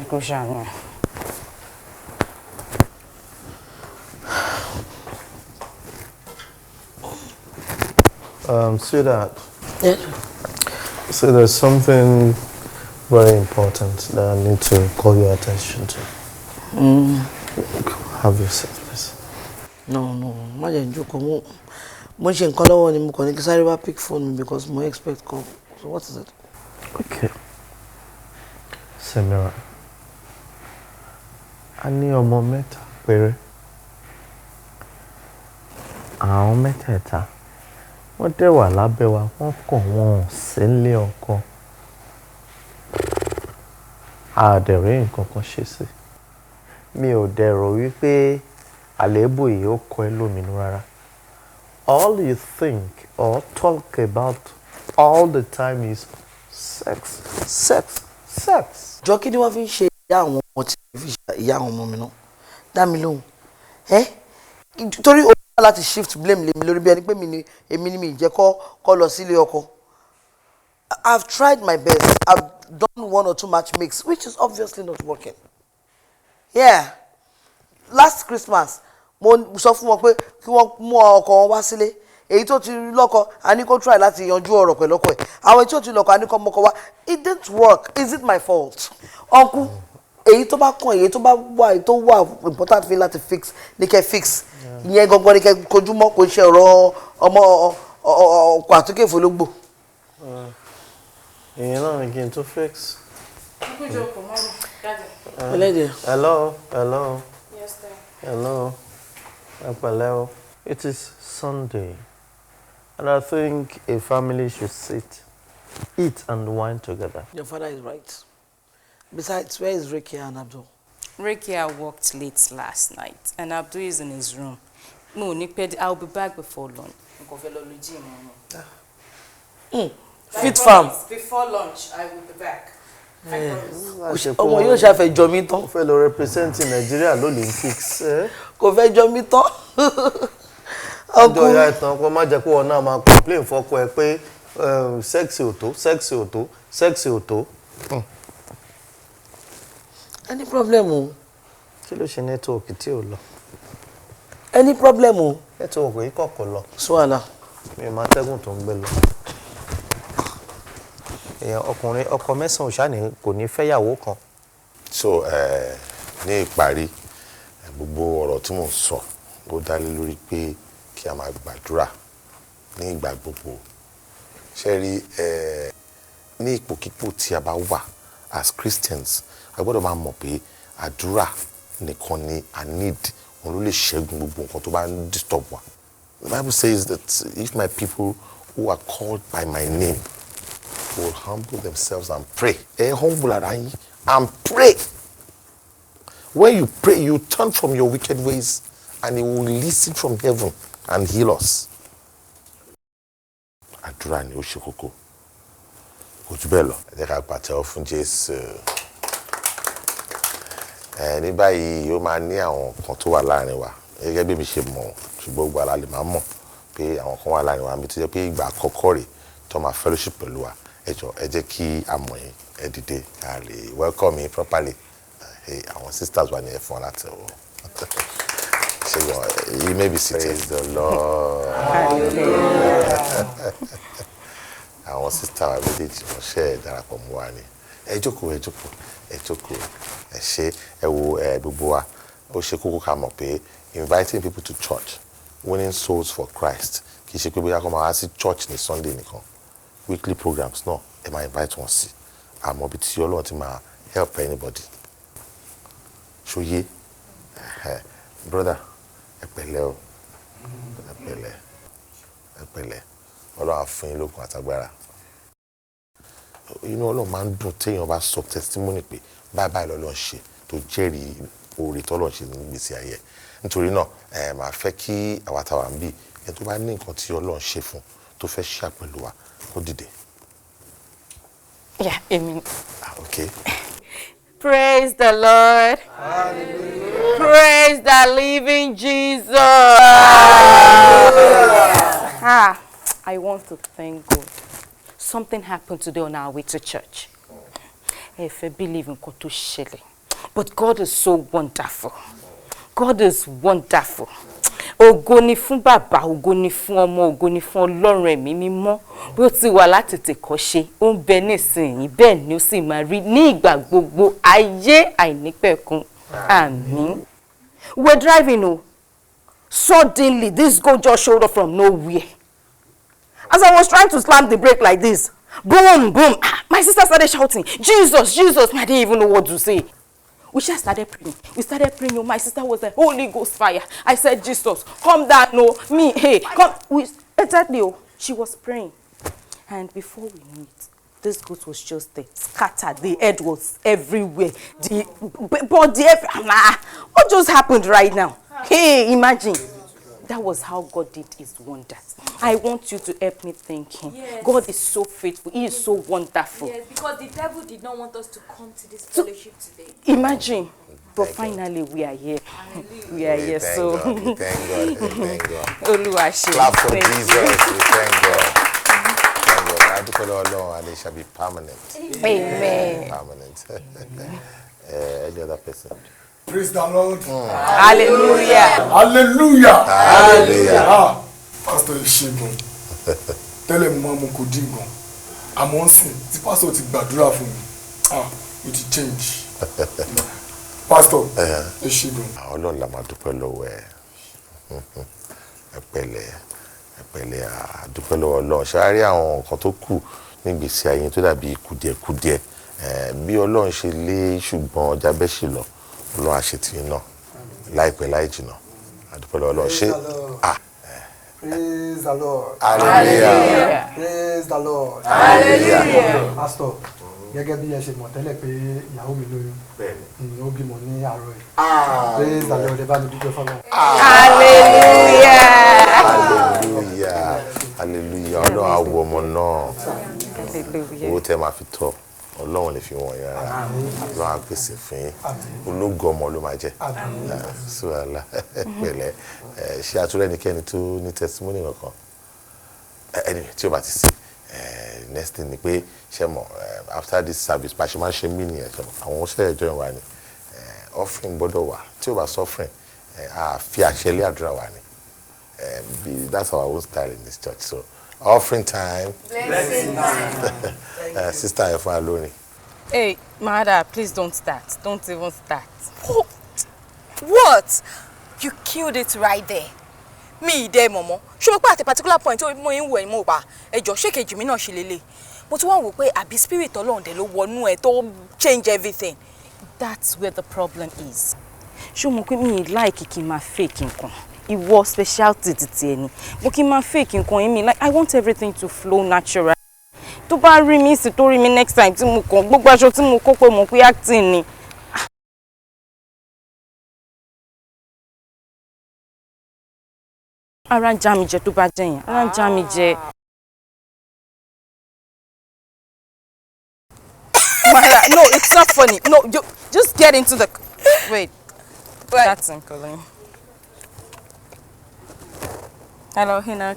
Kò ṣàánú. Sweetheart. Yeah. So there's something very important that I need to call your attention to. Have your seat, please. No. Má jẹ́ jókòó mo ṣe nǹkan lọ́wọ́ ni mo kàn ní kí sáré wá pick phone mi because mo expect call. So what is it? Okay. Samira. A ní ọmọ mẹ́ta péré. Àwọn mẹ́tẹ̀ẹ̀ta wọ́n dẹ̀ wà lábẹ́ wa wọ́n kàn wọ́n sí nílé ọkọ. Àdẹ̀rẹ́ nǹkan kan ṣe sí. Mi ò dẹ̀ rò wípé àléébù yìí ó kọ ẹ́ lóminú rárá. All you think or talk about all the time is sex. Jọ kí ni wọ́n fi ń ṣe ìyá àwọn ọmọ tí fi ṣe ìyá àwọn ọmọ mi náà? Dá mi lóhùn. Torí ó wá láti shift blame lé mi lórí bí ẹni pé èmi ni mi jẹ́ kó lọ sílé ọkọ. I've tried my best. I've done 1 or 2 match mix, which is obviously not working. Yeah. Last Christmas, mo sọ fún wọn pé kí wọ́n mú ọkọ wọn wá sílé. Èyí tó ti lọ́kọ, a ní kó try láti yanjú ọ̀rọ̀ pẹ̀lú ọkọ ẹ̀. Àwọn èyí tó ti lọ́kọ, a ní kó mọ́kọ wá. It didn't work. Is it my fault? Uncle, èyí tó bá kàn, èyí tó bá wà, èyí tó wà important fi láti fix, ní kẹ́ fix. Ìyẹn gangan ní kẹ́ kojú mọ́ kò ṣe ọ̀rọ̀ ọmọ ọkọ àtúnkè fọlọ́gbò. Ìyẹn náà ni kí n tó fix. Hello. Yes, sir. Hello. Hello. It is Sunday, and I think a family should sit, eat, and wine together. Your father is right. Besides, where is Ricky and Abdul? Ricky worked late last night, and Abdul is in his room. No, I'll be back before lunch. Fit farm. Before lunch, I will be back. Ọmọ yóò ṣàfẹ́ jọ mí tán. Ó fẹ́ lọ represent Nigeria l'Olympics. Kò fẹ́ jọ mí tán. Ọjọ́ ìyá ìtàn kó má jẹ́ kó wọn náà máa complain fọ́kọ ẹ pé sexy ò tó. Any problem o? Kí ló ṣe network tí ò lọ? Any problem o? Network yìí kọ̀kọ̀ lọ. Swala. Mi ò máa tẹ́gùn tó ń gbé lọ. Èèyàn ọkùnrin ọkọ mẹ́sàn-án ṣáà kò ní fẹ́yàwó kan. So ní ìparí gbogbo ọ̀rọ̀ tí mò ń sọ ó dá lé lórí pé kí a máa gbàdúrà ní ìgbà gbogbo. Ṣé rí ní ipòkípò tí a bá wà as Christians a gbọ́dọ̀ máa mọ̀ pé àdúrà nìkan ni a need òun ló lè ṣẹ́gun gbogbo nǹkan tó bá ń disturb wa. The Bible says that if my people who are called by my name will humble themselves and pray. Humble ara yín and pray. When you pray, you turn from your wicked ways and he will listen from heaven and heal us. Àdúrà ni ó ṣe kókó. Kò jù bẹ́ẹ̀ lọ. Ẹ jẹ́ ká pàtẹ́wọ́ fún Jésù. Ní báyìí ó máa ní àwọn kan tó wà láàrin wa. Gẹ́gẹ́ bí mi ṣe mọ̀ ṣùgbọ́n gbogbo ara lè máa mọ̀ pé àwọn kan wà láàrin wa mi tó jẹ́ pé ìgbà àkọ́kọ́ rẹ̀ tó máa fellowship pẹ̀lú wa. Ẹ jẹ́ kí a mọ̀ yín ẹ dìde ká lè welcome yín properly. Àwọn sisters wà ní ẹ fún ọ láti ọwọ́. You may be seated. Praise the Lord. Àwọn sister wa méjèèjì wọ́n ṣe darapọ̀ mọ́ wa ni. Ẹ jókòó. Ẹ ṣé ẹ wo gbogbo wa. Ó ṣe kókó ká mọ̀ pé inviting people to church, winning souls for Christ, kì í ṣe pé bóyá kó máa wá sí church ní Sunday nìkan. Weekly programs náà ẹ máa invite wọn sí. Àmọ́ bí tí Ọlọ́run ti máa help anybody. Ṣòye brother ẹ pẹ̀lẹ́ o ẹ pẹ̀lẹ́ Ọlọ́run á fún yín lókun àtagbára. Inú Ọlọ́run máa ń dùn téèyàn bá sọ testimony pé báyìí lọ́lọ́run ṣe tó jẹ́rìí oore tọ́lọ́run ṣe nínú ìgbésí ayé. Nítorí náà màá fẹ́ kí àwa táwa ń bí ẹni tó bá ní nǹkan tí Ọlọ́run ṣe fún tó fẹ́ share pẹ̀lú wa kó dìde. Yeah, amen. Okay. Praise the Lord. Hallelujah. Praise the living Jesus. I want to thank God. Something happened today on our way to church. If I believe in God to share, but God is so wonderful. God is wonderful. Ògo ni fún bàbá, ògo ni fún ọmọ, ògo ni fún Ọlọ́run ẹ̀mí mímọ́. Bí ó ti wà láti tètè kọ́ṣe, ó ń bẹ nísìnyí, bẹ́ẹ̀ ni ó sì máa rí ní ìgbà gbogbo ayé àìnípẹ̀kun. Àmín. We're driving, oh. Suddenly, this goat just showed up from nowhere. As I was trying to slam the brake like this, boom, boom, my sister started shouting, Jesus, Jesus. I didn't even know what to say. We just started praying. We started praying. Oh, my sister was like, Holy Ghost fire. I said, Jesus, come down. No, me, hey, come. Exactly. Oh, she was praying. And before we knew it, this goat was just there, scattered. The head was everywhere. The body, what just happened right now? Hey, imagine. That was how God did his wonders. I want you to help me thank him. Yes. God is so faithful. He is so wonderful. Yes, because the devil did not want us to come to this fellowship today. Imagine. But finally, we are here. We are here. So, thank God. Oluwaseun. Clap for Jesus. We thank God. Thank God. And it shall be permanent. Amen. Permanent. Any other person? Praise the Lord. Hallelujah. Hallelujah. Hallelujah. Pastor Ìṣẹ́gun. Tẹ́lẹ̀ mo máa mú kò dín gan. Àmọ́ ń sìn tí pastor ti gbàdúrà fún mi. It will change. Pastor Ìṣẹ́gun. Ọlọ́run la máa dúpẹ́ lọ́wọ́ ẹ. Ẹ pẹ̀lẹ́ a dúpẹ́ lọ́wọ́ Ọlọ́run. Ṣáárí àwọn nǹkan tó kù nígbèsí ayé tó dàbí kùdìẹ̀kùdìẹ̀. Bí Ọlọ́run ṣe lé ṣùgbọ́n ọjà bẹ́ ṣe lọ. Ọlọ́run á ṣe tìyín náà láìpẹ́ láì jìnnà. A dúpẹ́ lọ́wọ́ Ọlọ́run ṣe. Praise the Lord. Hallelujah. Praise the Lord. Hallelujah. Pastor, gẹ́gẹ́ bí ẹ ṣe mọ̀ tẹ́lẹ̀ pé ìyàwó mi lóyún ó bímọ ní àárọ̀ yìí. Praise the Lord. Ẹ bá mi dúpẹ́ fọ́lọ́run. Hallelujah. Hallelujah. Ọlọ́run á wo ọmọ náà. Owó tẹ́ máa fi tọ́. Ọlọ́run lè fi wọ̀n yára. Ọlọ́run á pèsè fún yín. Ológo ọmọ ló máa jẹ́. Sùwàlà pẹ̀lẹ́. Ṣé àtúrẹ́ ẹnikẹ́ni tó ní testimony kankan? Anyway, tí o bá ti sí, next thing ni pé ṣe mọ̀ after this service bá ṣe máa ń ṣe mí nìyẹn ṣe mọ̀ àwọn oṣù ẹ̀jọ́ ìwà ni offering gbọ́dọ̀ wà tí ó bá suffering a fi àṣẹ lé àdúrà wa ni. That's our own style in this church. So offering time. Blessing time. Sister Efun Aloni. Hey, Mother, please don't start. Don't even start. What? You killed it right there. Me there, Momo. Ṣé mo pa at a particular point ó mo yin wo mo ba. Ẹ jọ̀ọ́ ṣé kejì mi náà ṣe lele. Mo tún wá wò pé àbí spirit Ọlọ́run dé ló wọnú ẹ tó change everything. That's where the problem is. Ṣé mo pé mi like kí n máa fake nǹkan. Ìwọ specialty ti ẹni. Mo kí n máa fake nǹkan yẹn mi like I want everything to flow natural. Tó bá rí mi sì tó rí mi next time tí mo kàn gbogbo aṣọ tí mo kó pé mo pé acting ni. Ara ń já mi jẹ tó bá jẹ yẹn. Ara ń já mi jẹ. No, it's not funny. No, you just get into the... Wait. That's him calling. Hello, Hina.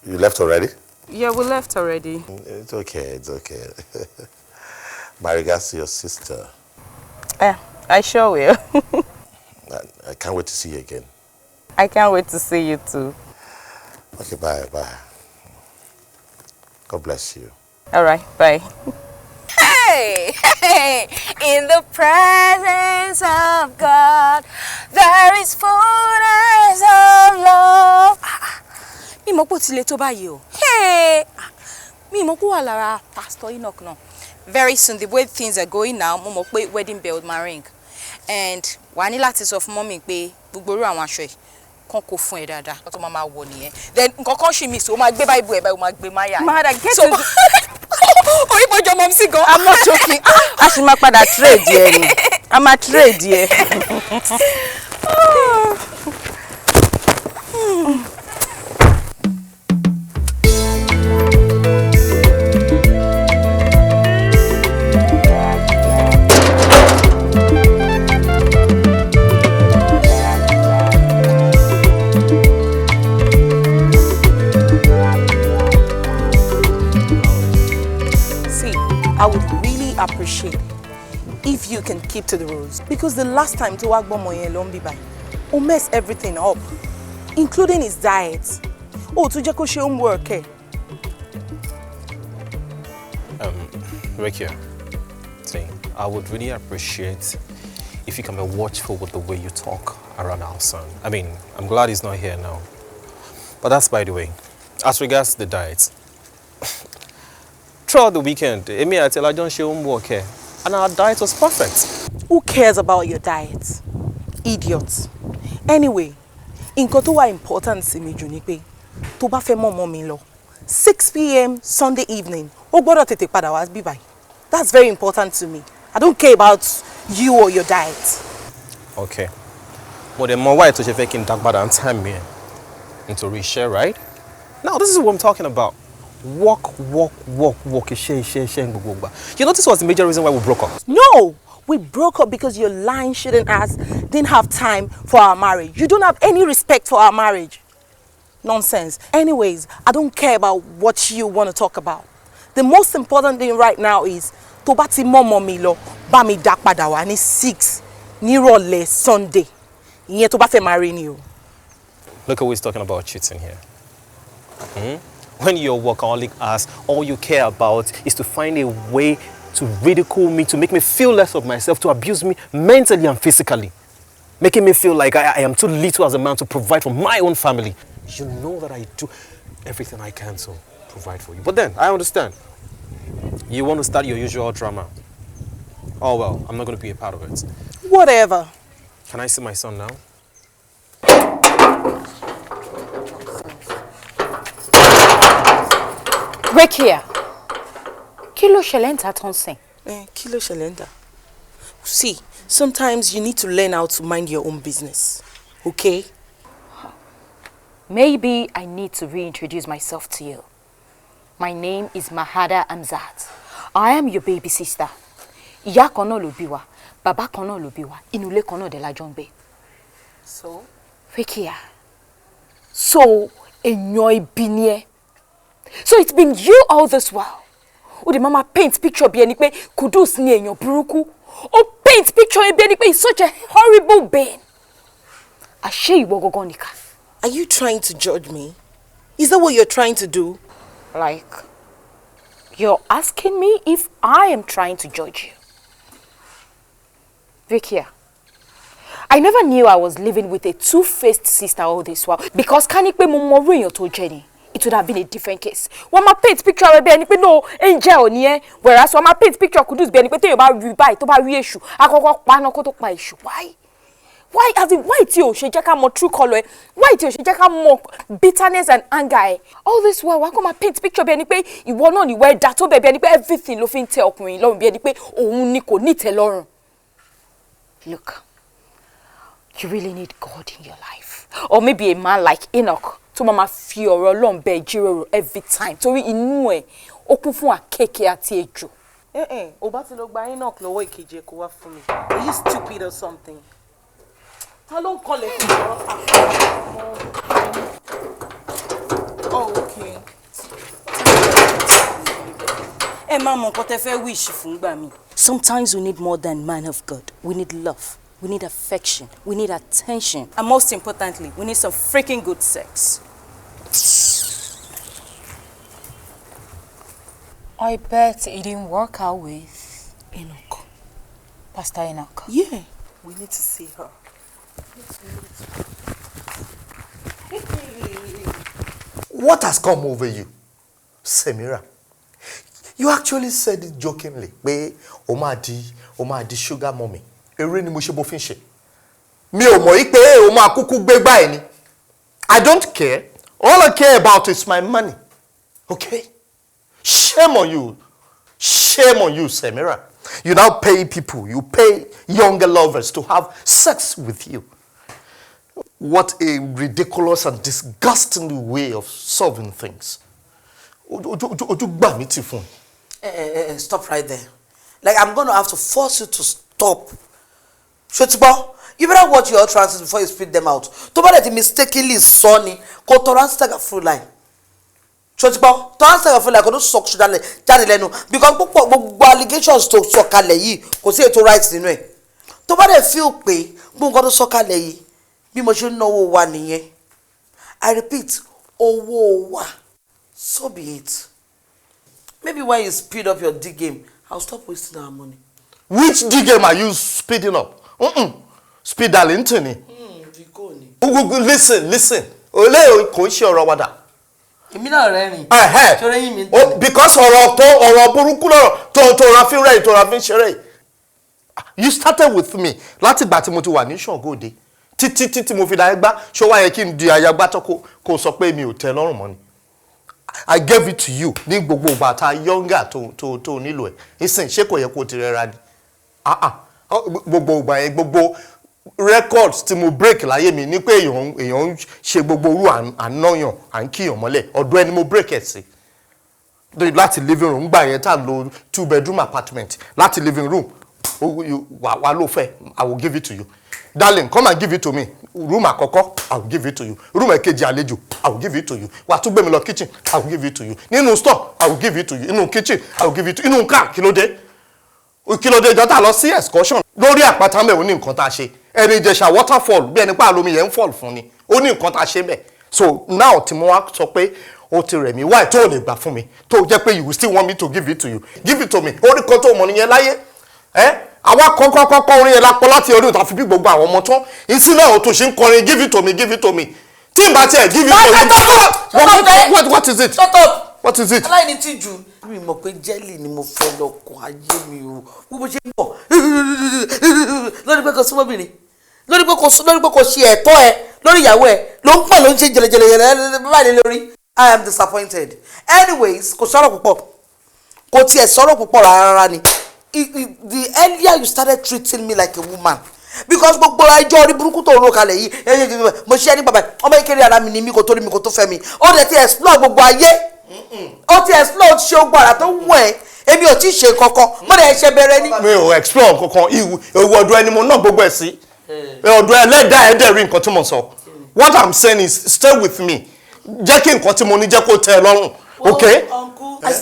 You left already? Yeah, we left already. It's okay, it's okay. My regards to your sister. I sure will. I can't wait to see you again. I can't wait to see you too. Okay, bye. God bless you. All right, bye. Hey, in the presence of God, there is fullness of love. Mi mọ̀ pé ó ti le tó báyìí o. Hey, mi mọ̀ pé wà lára Pastor Enoch náà. Very soon, the way things are going now, mo mọ̀ pé wedding bell ma ring. And wà ní láti sọ fún mommy pé gbogbo irú àwọn aṣọ yìí kan kó fún ẹ dáadáa. Kó tó máa wọ̀ nìyẹn. Then nǹkan kan ṣì miss, ó máa gbé Bible ẹ báyìí, ó máa gbé Maya. Mother, get so, orí bọ́jọ́ mom sí gan. I'm not joking. A ṣì máa padà trade yẹn ni. A máa trade yẹn. I would really appreciate if you can keep to the rules. Because the last time to work Bomoye Lombi by, he messed everything up, including his diet. Oh, to just show homework, eh? Rekia, I would really appreciate if you can be watchful with the way you talk around our son. I mean, I'm glad he's not here now. But that's by the way. As regards the diet, throughout the weekend, Amy I tell I don't show homework here, and our diet was perfect. Who cares about your diet? Idiots. Anyway, nǹkan tó wà important sí mi jù ni pé tó bá fẹ́ mọ́ mi lọ 6 p.m. Sunday evening, ó gbọ́dọ̀ tètè padà wá bí báyìí. That's very important to me. I don't care about you or your diet. Okay. But then more why to ṣe fẹ́ kí n dá padà and time me into reshare, right? Now this is what I'm talking about. Walk. You notice what's the major reason why we broke up? No! We broke up because your lying, shitting ass didn't have time for our marriage. You don't have any respect for our marriage. Nonsense. Anyways, I don't care about what you want to talk about. The most important thing right now is tó bá ti mọ́ mi lọ, bá mi dá padà wá ní 6 nírọ̀lẹ́ Sunday. Ìyẹn tó bá fẹ́ marry ni o. Look who is talking about cheating here. When you're workaholic ass, all you care about is to find a way to ridicule me, to make me feel less of myself, to abuse me mentally and physically, making me feel like I am too little as a man to provide for my own family. You know that I do everything I can to provide for you. But then, I understand. You want to start your usual drama. Oh well, I'm not going to be a part of it. Whatever. Can I see my son now? Rekia, kí ló ṣẹlẹ̀ ń ta tó ń sìn? Kí ló ṣẹlẹ̀ ń ta? See, sometimes you need to learn how to mind your own business, okay? Maybe I need to reintroduce myself to you. My name is Mahada Hamzat. I am your baby sister. Ìyá kan náà ló bí wa, bàbá kan náà ló bí wa, inú ilé kan náà dẹ̀ la jọ ń gbé. So? Rekia, so èèyàn ibi ni ẹ́. So it's been you all this while. ó dẹ̀ máa paint picture bí ẹni pé Kudus ní èèyàn burúkú. Ó paint picture bí ẹni pé he's such a horrible being. Àṣé ìwọ gangan nìkà. Are you trying to judge me? Is that what you're trying to do? Like, you're asking me if I am trying to judge you. Vikia, I never knew I was living with a two-faced sister all this while because can it be more to Jenny? It would have been a different case. When my paint picture will be any no angel ni whereas when my paint picture could do be any tell you about rebuy to buy issue. I go pa issue. Why? Why as in why ti o ṣe jẹ́ ká mọ̀ true color? Why ti o ṣe jẹ́ ká mọ̀ bitterness and anger? All this while why come my paint picture be any pé ìwọ náà ni we da tó be any pé everything ló fi ń tẹ́ ọkùnrin lọ́rùn be any pé òun ni kò ní tẹ́ lọ́rùn. Look, you really need God in your life. Or maybe a man like Enoch. To mama fi ọ̀rọ̀ Ọlọ́run bẹ́ẹ̀ jíròrò every time. Torí inú ẹ̀ ó kún fún àkekèé àti ejò. Ó bá ti lọ gba Enoch lọ́wọ́ ìkejì kó wá fún mi. Are you stupid or something? Ta ló ń kọlẹ̀ fún ọ̀rọ̀? Oh, okay. Ẹ máa mọ nǹkan tẹ́ fẹ́ wish fún gbà mí. Sometimes we need more than man of God. We need love. We need affection. We need attention. And most importantly, we need some freaking good sex. I bet it didn't work out with Enoch. Pastor Enoch. Yeah, we need to see her. What has come over you, Semira? You actually said it jokingly. Pé o máa di sugar mommy. Eré ni mo ṣe bó fi ń ṣe. Mi ò mọ̀ pé o máa kúkú gbé gbá ẹ ni. I don't care. All I care about is my money. Okay? Shame on you. Shame on you, Semira. You now pay people. You pay younger lovers to have sex with you. What a ridiculous and disgusting way of solving things. Stop right there. Like, I'm going to have to force you to stop. Shotibo, you better watch your utterances before you spit them out. To bá dẹ̀ mistakenly Sonny, kò tọrọ answer a full line. Shotibo, to answer a full line, kò tó sọ jáde lẹ́nu because gbogbo allegations tó sọ kalẹ̀ yìí kò sí ètò right nínú ẹ̀. Tó bá dẹ̀ feel pé gbogbo nǹkan tó sọ kalẹ̀ yìí bí mo ṣe náwó wa nìyẹn. I repeat, owó wa. So be it. Maybe when you speed up your D game, I'll stop wasting our money. Which D game are you speeding up? Speed Darlington. Listen. Ole kò ṣe ọ̀rọ̀ wada. Èmi náà rẹ́rìn. Ṣọ́rẹ́ yín mi. Because ọ̀rọ̀ burúkú lọ́rọ̀ tó ra fi rẹ̀ tó ra fi ṣeré. You started with me láti ìgbà tí mo ti wà ní Ṣàngóde. Títí mo fi dá ẹgbá ṣó wá yẹ kí n di ayagbá tó kó sọ pé mi ò tẹ́ lọ́rùn mọ́ ni. I gave it to you ní gbogbo ìgbà tá younger tó nílò ẹ̀. Ìsìn ṣé kò yẹ kó ti rẹra ni? Gbogbo ìgbà yẹn gbogbo records tí mo break láyé mi ní pé èèyàn ń ṣe gbogbo orú ànáyàn à ń kíyàn mọ́lẹ̀ ọ̀dọ̀ ẹni mo break ẹ̀ sí. Láti living room gbà yẹn tá lo 2-bedroom apartment láti living room wà ló fẹ́ I will give it to you. Darling, come and give it to me. Room àkọ́kọ́, I will give it to you. Room èkejì àlejò, I will give it to you. Wà tún gbé mi lọ kitchen, I will give it to you. Nínú store, I will give it to you. Inú kitchen, I will give it to you. Inú car, kí ló dé jọta lọ sí excursion. Lórí àpáta mẹ́ ó ní nǹkan tá a ṣe. Ẹni Ìjẹ̀ṣà waterfall bí ẹni pa àlómi yẹn ń fall fún ni. Ó ní nǹkan tá a ṣe bẹ́ẹ̀. So now tí mo wá sọ pé ó ti rẹ̀ mí why tó lè gbà fún mi. Tó jẹ́ pé you will still want me to give it to you. Give it to me. Orí kan tó mọ̀ nìyẹn láyé. Àwa kọ́kọ́ orin yẹn lápọ̀ láti orí ìta fi bí gbogbo àwọn ọmọ tán ìsìn náà tó ṣe ń kọrin give it to me tí n bá tiẹ̀ give it to me. What is it? Shut up. What is it? Aláìní tíjú. Mi mọ̀ pé jẹ́lì ni mo fẹ́ lọ kọ́ ayé mi o. Gbogbo ṣe ń bọ̀ lórí pé kò súnmọ́bìnrin lórí pé kò ṣe ẹ̀tọ́ ẹ lórí ìyàwó ẹ ló ń pọ̀ ló ń ṣe jẹlẹjẹlẹ báyìí lórí. I am disappointed. Anyways, kò sọ̀rọ̀ púpọ̀ kò tiẹ̀ sọ̀rọ̀ púpọ̀ rárá ni. The earlier you started treating me like a woman because gbogbo ẹjọ́ orí burúkú tó ro kalẹ̀ yìí mo ṣe ní bàbá ọmọ ìkéré ara mi ni mi kò tó rí mi kò tó fẹ́ mi ó dẹ̀ ti explore gbogbo ayé ó ti explore ṣe ogbó ara tó wù ẹ́ èmi ò tí ì ṣe kankan mo dẹ̀ ṣe bẹ̀rẹ̀ ní. mi ò explore kankan ìwù ọ̀dọ̀ ẹni mo náà gbogbo ẹ̀ sí ọ̀dọ̀ ẹlẹ́dàá ẹ̀ dẹ̀ rí nǹkan tí mo sọ what I'm saying is stay with me jẹ́ kí nǹkan tí mo ní jẹ́ kó tẹ́ ẹ lọ́rùn okay.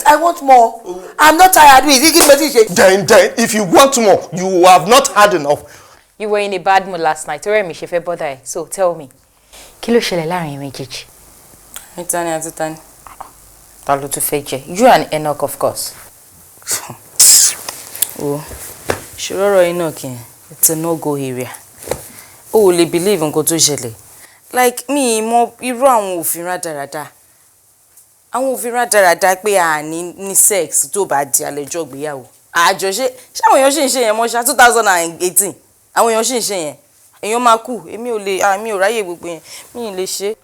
I want more. I'm not tired with it. Then, if you want more, you have not had enough. You were in a bad mood last night. Ọ̀rẹ́ mi ṣe fẹ́ bother ẹ. So tell me. Kí ló ṣẹlẹ̀ láàrin méjèèjì? Itani àti Tani. Ta ló tún fẹ́ jẹ? You and Enoch, of course. Oh, ṣòro Enoch yẹn. It's a no-go area. Oh, lè believe nǹkan tó ṣẹlẹ̀. Like me, mo irú àwọn òfin rádaràda. Àwọn òfin rádaràda pé a ní sex tó bá di àlejò ìgbéyàwó. Àjọṣe ṣé àwọn èèyàn ṣì ń ṣe yẹn mọ́ ṣá 2018. Àwọn èèyàn ṣì ń ṣe yẹn. Èèyàn máa kú. Èmi ò ráyè gbogbo yẹn. Mi ò lè ṣe.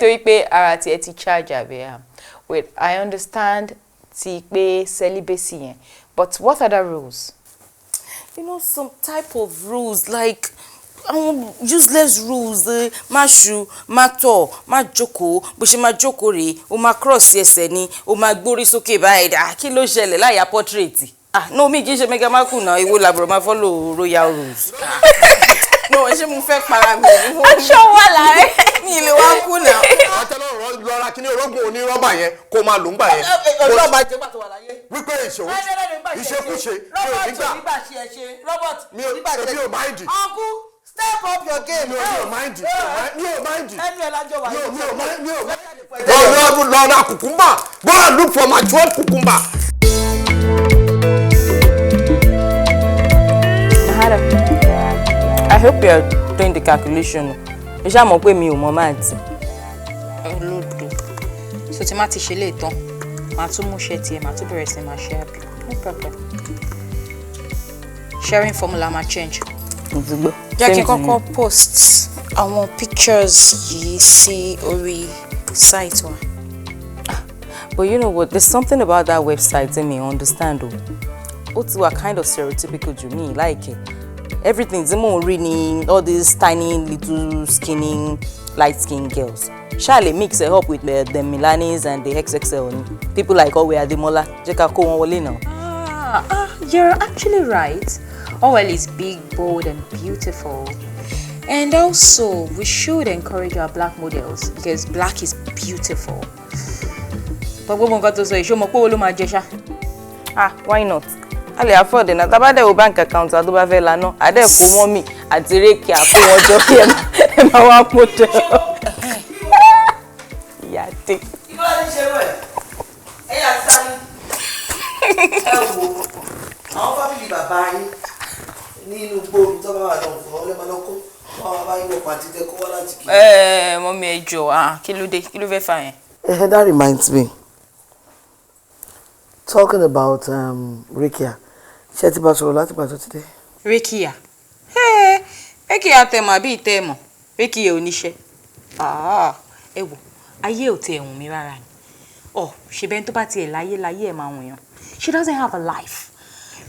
Torí pé ara tiẹ̀ ti charge àbí. Wait, I understand ti pé celibacy yẹn. But what other rules? You know, some type of rules like useless rules. Má ṣu, má tọ̀, má jókòó, bó ṣe má jókòó rèé, o má cross ẹsẹ̀ ni, o má gbórí sókè báyìí. Kí ló ṣẹlẹ̀ láyà portrait? No, mi kì í ṣe mega mákù náà, ìwọ làbúrò máa follow royal rules. No, ṣé mo fẹ́ para mi? Aṣọ wà láàrẹ̀. Mi ilé wa kú náà. Àtẹ́lọ́ lọ́ra kí ní orógùn onírọ́bà yẹn kó máa lò ń gbà yẹn. Ọlọ́ba jẹ́ pàtó wà láyé. Wípé ìṣòwò ìṣekúṣe mi ò máìdì. Uncle, step up your game. Mi ò máìdì. Ẹnu ẹ̀ lájọ wà yìí. Lọ́ra cucumber. Go and look for matured cucumber. I hope you are doing the calculation. You ṣá mọ̀ pé mi ò mọ̀ maths. Olódo. So tí má ti ṣe lè tán, màá tún mú ṣẹ́ tiẹ̀, màá tún bẹ̀rẹ̀ sí máa ṣe àbí. No problem. Sharing formula máa change. Jẹ́ kí n kọ́kọ́ post àwọn pictures yìí sí orí site wa. But you know what? There's something about that website that me understand. Ó ti wà kind of stereotypical to me, like it. Everything's more reading all these tiny little skinny light skinned girls. Charlie mix it up with the Milanis and the XXL. People like Oyinlola Ademola. Jeka ko won wole now. You're actually right. Allwell is big, bold, and beautiful. And also, we should encourage our black models because black is beautiful. But we won't go to say, show me ko lo ma je sha. Why not? I lè afford it na tá bá dé o bank account tó bá fẹ́ lana a dé kó mommy àti reke àpò wọn jọ kí ẹ má wá photo ya te Kí ló lè ṣe wẹ̀? Ẹ yà sáré. Ẹ wo àwọn family bàbá yín nínú gbòòrò tó bá wà lọ fún ọ lè máa lọ kó wọn bá yín wọ pàtí tẹ kó wá láti kí. Mommy ẹ jọ̀ọ́, kí ló dé? Kí ló fẹ́ fà yẹn? That reminds me. Talking about Rikia. Ṣé ti bá sọ̀rọ̀ láti gbà tó ti dé? Rikia. Rikia tẹ̀ mọ̀ àbí ìtẹ̀ mọ̀. Rikia oníṣẹ́. Ẹ wò, ayé ò tẹ̀ ẹ̀wùn mi rárá ni. Ṣe bẹ́ẹ̀ tó bá tiẹ̀ láyé ẹ̀ máa wọ̀nyàn. She doesn't have a life.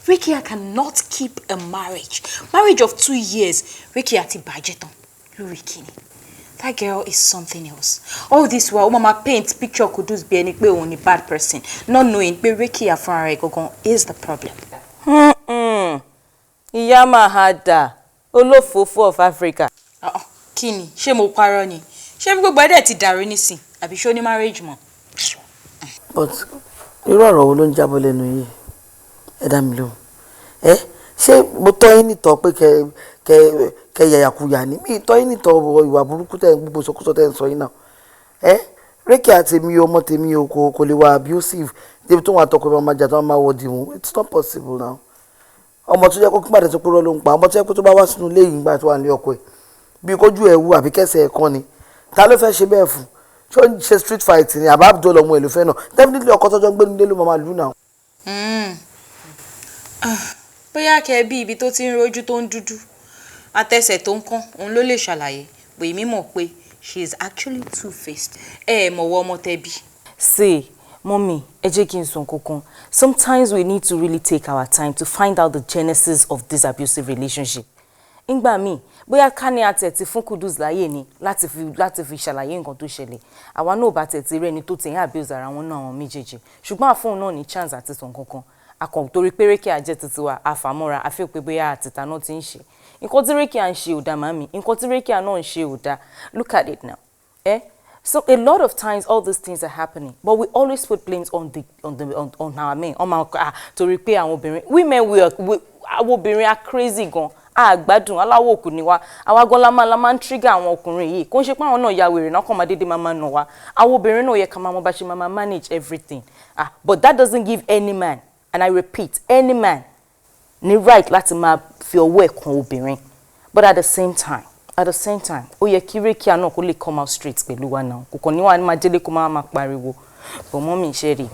Rikia cannot keep a marriage. Marriage of 2 years. Rikia ti bàjẹ́ tán lórí kíni. That girl is something else. All this while, Mama paint picture Kudus be any pé òun ni bad person, not knowing pé Rikia fúnra rẹ̀ gangan is the problem. Ìyá Mahada, olófòófó of Africa. Kíni, ṣé mo parọ́ ni? Ṣé gbogbo ẹ̀dẹ̀ ti dàrú nísìn? Àbí ṣó ní marriage mọ́? But irú ọ̀rọ̀ wo ló ń jábọ́ lẹ́nu yìí? Ẹ dá mi lóhùn. Ṣé mo tọ́ yín nìtọ́ pé kẹ yàyàkuyà ni? Mi tọ́ yín nìtọ́ ìwà burúkú tẹ̀ ń gbogbo sọkúsọ tẹ̀ ń sọ yín náà. Rikia tèmi ọmọ tèmi kò lè wà abusive débi tó wọn àtọkọ ìmọ̀ máa jà tó wọn máa wọ dìmú. It's not possible now. Ọmọ tó jẹ́ kó kígbà tẹ̀sí púrọ́ ló ń pa ọmọ tó jẹ́ kó tó bá wá sínú ilé yìí nígbà tó wà ní ọkọ ẹ̀ bí kójú ẹ̀ wú àbí kẹsẹ̀ ẹ̀ kan ni ta ló fẹ́ ṣe bẹ́ẹ̀ fún ṣé ó ń ṣe street fight ni àbá Abdul ọmọ ẹ̀ ló fẹ́ náà definitely ọkọ tọ́jọ́ ń gbé nílé ló máa lù náà. Bóyá kẹ́ bí ibi tó ti ń rojú tó ń dúdú àtẹsẹ̀ tó ń kán òun ló lè ṣàlàyé pé èmi mọ̀ pé she is actually two-faced. Mọ̀wọ́ ọmọ tẹ́bí. See, Mommy, ẹ jẹ́ kí n sọ nǹkan. Sometimes we need to really take our time to find out the genesis of this abusive relationship. Ìgbà míì, bóyá ká ní àtẹ̀tí fún Kudus láyé ni láti fi ṣàlàyé nǹkan tó ṣẹlẹ̀. Àwa náà bá tẹ̀tí rẹ̀ ni tó ti ń abuse ara wọn náà àwọn méjèèjì. Ṣùgbọ́n àfóun náà ní chance àti sọ nǹkan kan. Akọ̀ torí pé Rikia jẹ́ titi wa, àfàmọ́ra, àfi pé bóyá àtìta náà ti ń ṣe. Nǹkan tí Rikia ń ṣe ò dá màmí, nǹkan tí Rikia náà ń ṣe ò dá. Look at it now. So a lot of times all these things are happening, but we always put blames on our men, on our to repair our obìnrin. Women our obìnrin are crazy gan. Gbádùn aláwọ̀ òkú ni wá. Àwa gan la máa ń trigger àwọn ọkùnrin yìí. Kò ń ṣe pé àwọn náà ya wèrè náà kàn máa dédé máa nà wá. Àwọn obìnrin náà yẹ ká máa mọ bá ṣe máa manage everything. But that doesn't give any man, and I repeat, any man ní right láti máa fi ọwọ́ ẹ̀ kan obìnrin. But at the same time, ó yẹ kí Rekia náà kó lè come out straight pẹ̀lú wa náà. Kò kàn ní wá máa délé kó máa pariwo. But mommy Sherry,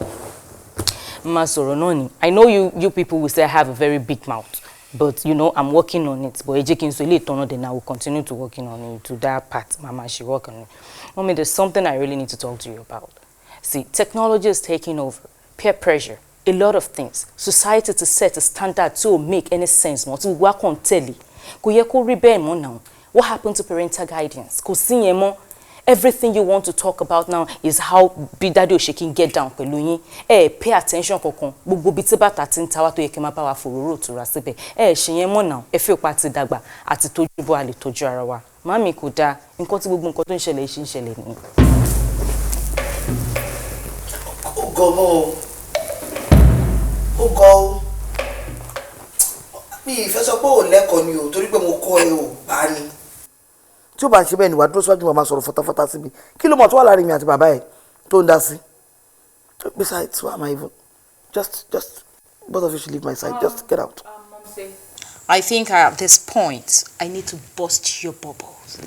má sọ̀rọ̀ náà ni. I know you people will say I have a very big mouth. But you know, I'm working on it. But then I will continue to working on it to that part. Mama, she work on it. Mommy, there's something I really need to talk to you about. See, technology is taking over. Peer pressure, a lot of things. Society to set a standard to make any sense more. To work on telly. Now. What happened to parental guidance? Everything you want to talk about now is how big daddy shaking get down pẹ̀lú yín. Pay attention kankan. Gbogbo bí tí bàtà tin ta wá tó yẹ kí má bá wa fororo tó ra síbẹ̀. Ṣe yẹn mọ́ now. Feel pa ti dàgbà àti tójú bó a lè tọ́jú ara wa. Mami kò dá nǹkan tí gbogbo nǹkan tó ń ṣẹlẹ̀ ṣe ń ṣẹlẹ̀ ni. Ó go. Mi ìfẹ́ sọ pé ó lẹ́kọ̀ọ́ ni o torí pé mo kọ́ ẹ o bá ní. Tí ó bá ń ṣe bẹ́ẹ̀ ni wà dúró síwájú màmá sọ̀rọ̀ fọ́táfọ́tá sí mi kí ló mọ̀ tó wà láàrin mi àti bàbá ẹ̀ tó ń dá sí. Besides, why am I even? Just both of you should leave my side. Just get out. I think at this point I need to burst your bubbles.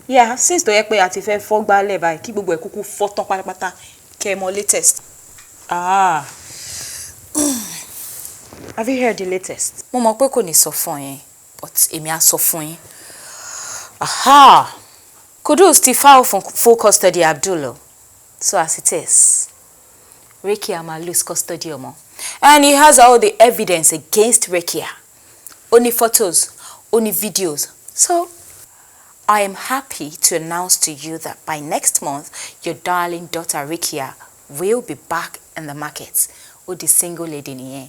Yeah, since tó yẹ pé a ti fẹ́ fọ́ gbálẹ̀ báyìí kí gbogbo ẹ̀ kúkú fọ́ tán pátápátá kẹ́ ẹ mọ̀ latest. Have you heard the latest? Mo mọ̀ pé kò ní sọ fún yín, but èmi á sọ fún yín. Kudus ti file for full custody Abdullah. So as it is, Rekia ma lose custody omo. And he has all the evidence against Rekia. Only photos, only videos. So I am happy to announce to you that by next month, your darling daughter Rekia will be back in the market. The single lady in here.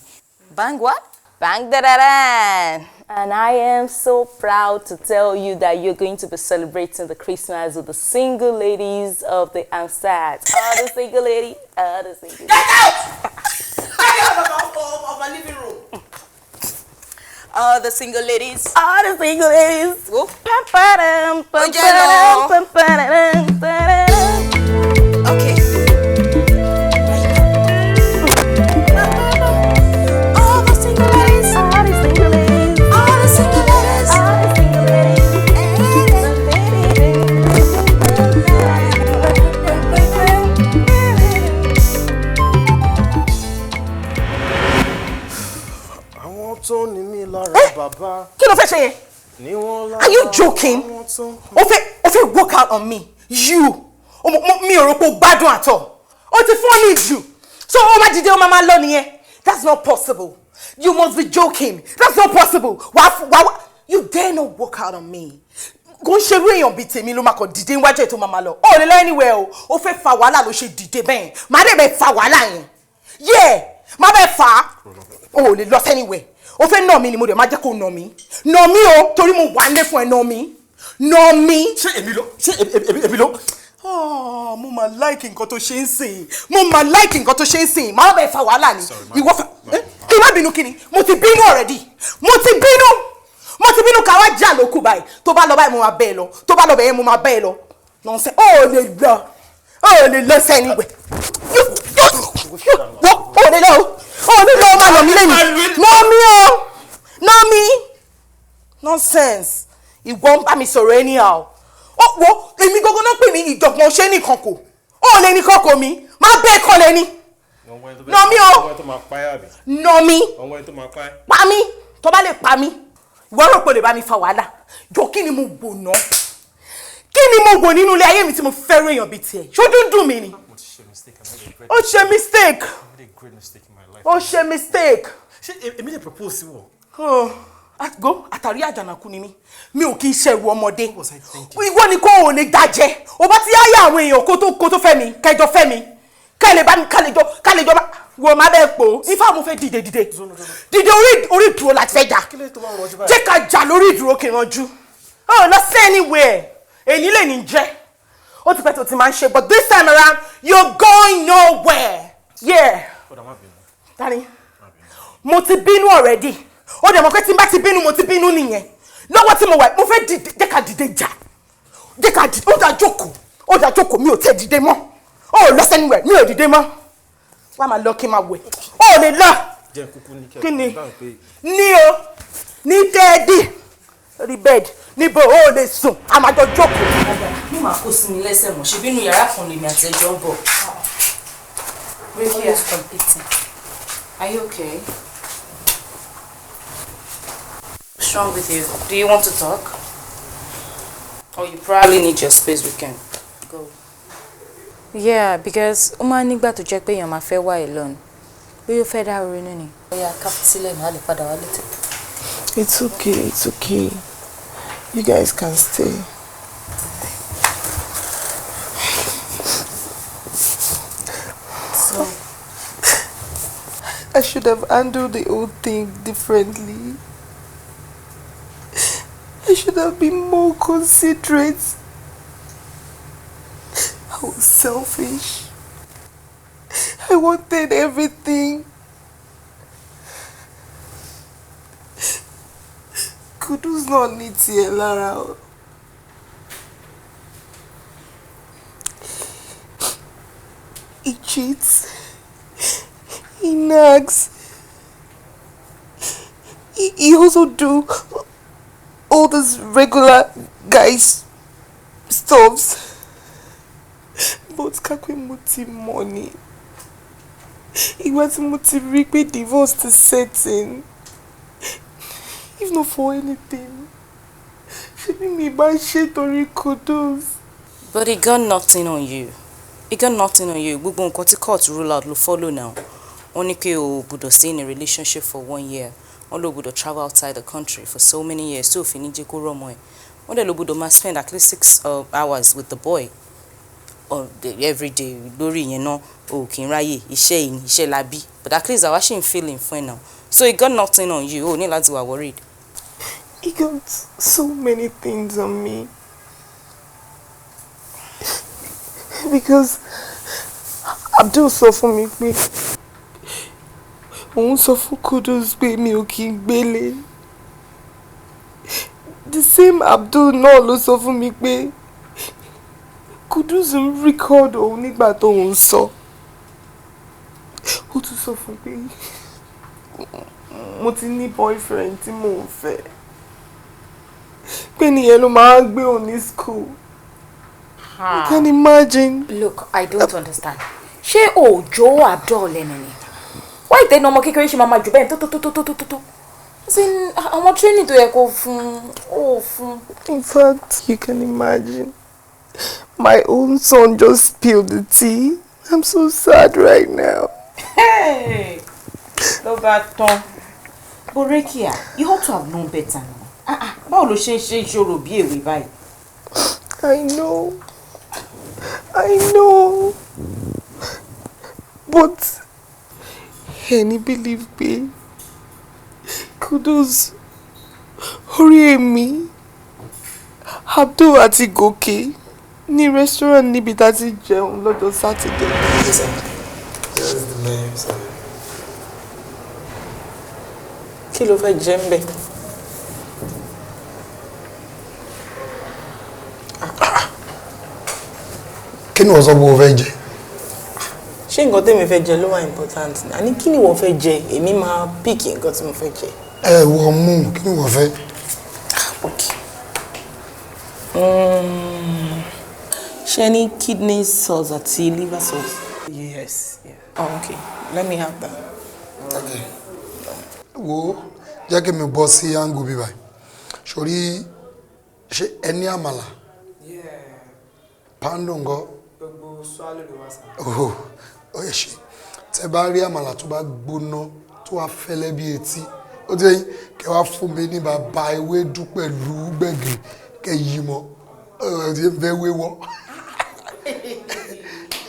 Bang what? Bang da-da-da! And I am so proud to tell you that you're going to be celebrating the Christmas with the single ladies of the Hamzats. The single lady, the single lady. Get out! Get out of my living room! The single ladies. The single ladies. Okay. Are you joking? Ofe walk out on me. You. Me oropo gbádùn at all. Ti funny you. So ma dìde o mama lọ nìyẹn. That's not possible. You must be joking. That's not possible. You dare not walk out on me. Go ṣe ru èyàn bí tèmi ló ma ko dìde níwájú ẹ̀ tó mama lọ. O lè lọ anywhere o. O fẹ́ fa wàhálà ló ṣe dìde bẹ́ẹ̀. Ma de be fa wàhálà yẹn. Yeah. Ma be fa. O lè lọ anywhere. O fẹ́ nà mí ni mo dẹ̀ máa jẹ́ kó nà mí. Nà mí o torí mo wà nílé fún ẹ nà mí. Nà mí. Ṣé èmi ló? Mo máa like nǹkan tó ṣe ń sìn. Máa bẹ̀ fa wàhálà ni. Ìwọ fa. Kí má bínú kíni? Mo ti bínú already. Mo ti bínú ká wá jà lókù báyìí. Tó bá lọ báyìí mo máa bẹ́ẹ̀ lọ. Tó bá lọ bẹ́ẹ̀ mo máa bẹ́ẹ̀ lọ. Nonsense. O lè lọ sẹ́ni wẹ̀. O lè lọ máa nà mí lẹ́yìn. Nà mí. Nonsense. Ìwọ ń bá mi sọ̀rọ̀ anyhow. Wo èmi gogo náà pè ní ìjọ̀gbọ̀n ṣé nìkan kò. Ó lè ní kọ́kọ́ mi. Má bẹ́ẹ̀ kọ́ lẹ́ni. Nà mí o. Nà mí. Pa mí. Tó bá lè pa mí. Ìwọ rò pé lè bá mi fa wàhálà. Jọ kí ni mo gbò náà? Kí ni mo gbò nínú ilé ayé mi tí mo fẹ́ rí èèyàn bíi tiẹ̀? Ṣó dúndùn mi ni? Ó ṣe mistake. Ṣé èmi lè propose sí wọ? Go àtàrí àjànàkú ni mi ò kì í ṣe ìwọ ọmọdé. Ìwọ ni kò ò lè dájẹ́. O bá ti yáyà àwọn èèyàn kó tó fẹ́ mi, kẹjọ fẹ́ mi. Kẹ́lẹ̀ bá mi kálejò bá wo má bẹ́ẹ̀ pò. Ifá mo fẹ́ dìde. Dìde orí ìdúró láti fẹ́ jà. Jẹ́ ká jà lórí ìdúró kí n ranjú. Lọ sí anywhere. Èyí lè ní jẹ́. ó ti pẹ́ tó ti máa ń ṣe, but this time around you're going nowhere. Yeah. Tani, mo ti bínú already. Ó dẹ̀ mọ̀ pé tí n bá ti bínú mo ti bínú nìyẹn. Lọ́wọ́ tí mo wà mo fẹ́ dìde jẹ́ ká dìde jà. Jẹ́ ká dìde ó dá jókòó mi ò tẹ́ dìde mọ́. Ó lọ sẹ́niwẹ̀ mi ò dìde mọ́. Wá máa lọ kí n máa wẹ̀. Ó lè lọ. Kí ni? Ní o ní tẹ́ẹ̀dì lórí bẹ́ẹ̀dì níbo ó lè sùn a máa jọ jókòó. Mo máa kó sí mi lẹ́sẹ̀ mọ̀ ṣe bínú yàrá kan lèmi àti ẹjọ́ ń bọ̀. Ricky is competing. Are you okay? What's wrong with you? Do you want to talk? Or you probably need your space, we can go. Yeah, because ó máa nígbà tó jẹ́ pé èèyàn máa fẹ́ wá alone. Bí ó fẹ́ dá ronú ni. Bóyá káfítílẹ̀ náà lè padà wá létí. It's okay. You guys can stay. So, I should have handled the whole thing differently. I should have been more considerate. I was selfish. I wanted everything. Kudu's not ní tiẹ̀ lára o. He cheats. He nags. He also do all those regular guys stuffs. But kakwe muti money. Ìgbà tí mo ti rí pé divorce ti setting. If not for anything, ṣebí mi bá ṣe torí Kudus. But he got nothing on you. Gbogbo nǹkan tí court rule out ló follow now. Wọ́n ní pé o gbọ́dọ̀ stay in a relationship for 1 year. Wọ́n ló gbọ́dọ̀ travel outside the country for so many years. So òfin ní jẹ́ kó rọ́mọ ẹ̀. Wọ́n dẹ̀ ló gbọ́dọ̀ máa spend at least 6 hours with the boy every day. Lórí ìyẹn náà o kì í ráyè iṣẹ́ ìní iṣẹ́ labí. But at least àwa ṣì ń feeling fún ẹ now. So he got nothing on you. O ní láti wà worried. He got so many things on me. Because Abdul sọ fún mi pé òun sọ fún Kudus pé mi ò kí ń gbélé. The same Abdul náà ló sọ fún mi pé Kudus ń record òun nígbà tó ń sọ. Ó tún sọ fún pé mo ti ní boyfriend tí mò ń fẹ́. Pé nìyẹn ló máa gbé òun ní school. You can imagine. Look, I don't understand. Ṣé òjò Abdul lẹ́nu ni? Why ìtẹ́nu ọmọ kékeré ṣe máa jù bẹ́ẹ̀ tó? Sin àwọn training tó yẹ kó fún. In fact, you can imagine. My own son just spilled the tea. I'm so sad right now. Hey! Ló bá tán. Borekia, you ought to have known better now. Báwo ló ṣe ìṣòro bí èwe báyìí? I know. But any believe me, Kudus, orí èmi, Abdul àti Gòkè ní restaurant níbi tá ti jẹun lọ́jọ́ Saturday. Here's the name, sir. Kí ló fẹ́ jẹ ńbẹ̀? Kí ni wọ́n sọ pé o fẹ́ jẹ? Ṣé nǹkan tèmi fẹ́ jẹ ló wà important ni? Àní kí ni wọ́n fẹ́ jẹ? Èmi máa pick nǹkan tí mo fẹ́ jẹ. Wọ́n mú kí ni wọ́n fẹ́? Okay. Ṣé ní kidney sauce àti liver sauce? Yes. Yeah. Oh, okay. Let me have that. Okay. Wo jẹ́ kí mi bọ́ sí angu bí báyìí. Sórí ṣé ẹni àmàlà? Pando ńgọ́? Gbogbo swallow ló wá sá. Oh, ó yẹ ṣe. Tẹ́ bá rí àmàlà tó bá gbóná tó wá fẹ́lẹ́ bí etí. Ó ti yẹn kẹ́ wá fún mi ní bàbá ewédú pẹ̀lú gbẹ̀gìrì kẹ́ yí mọ́. Ó ti fẹ́ wéwọ́.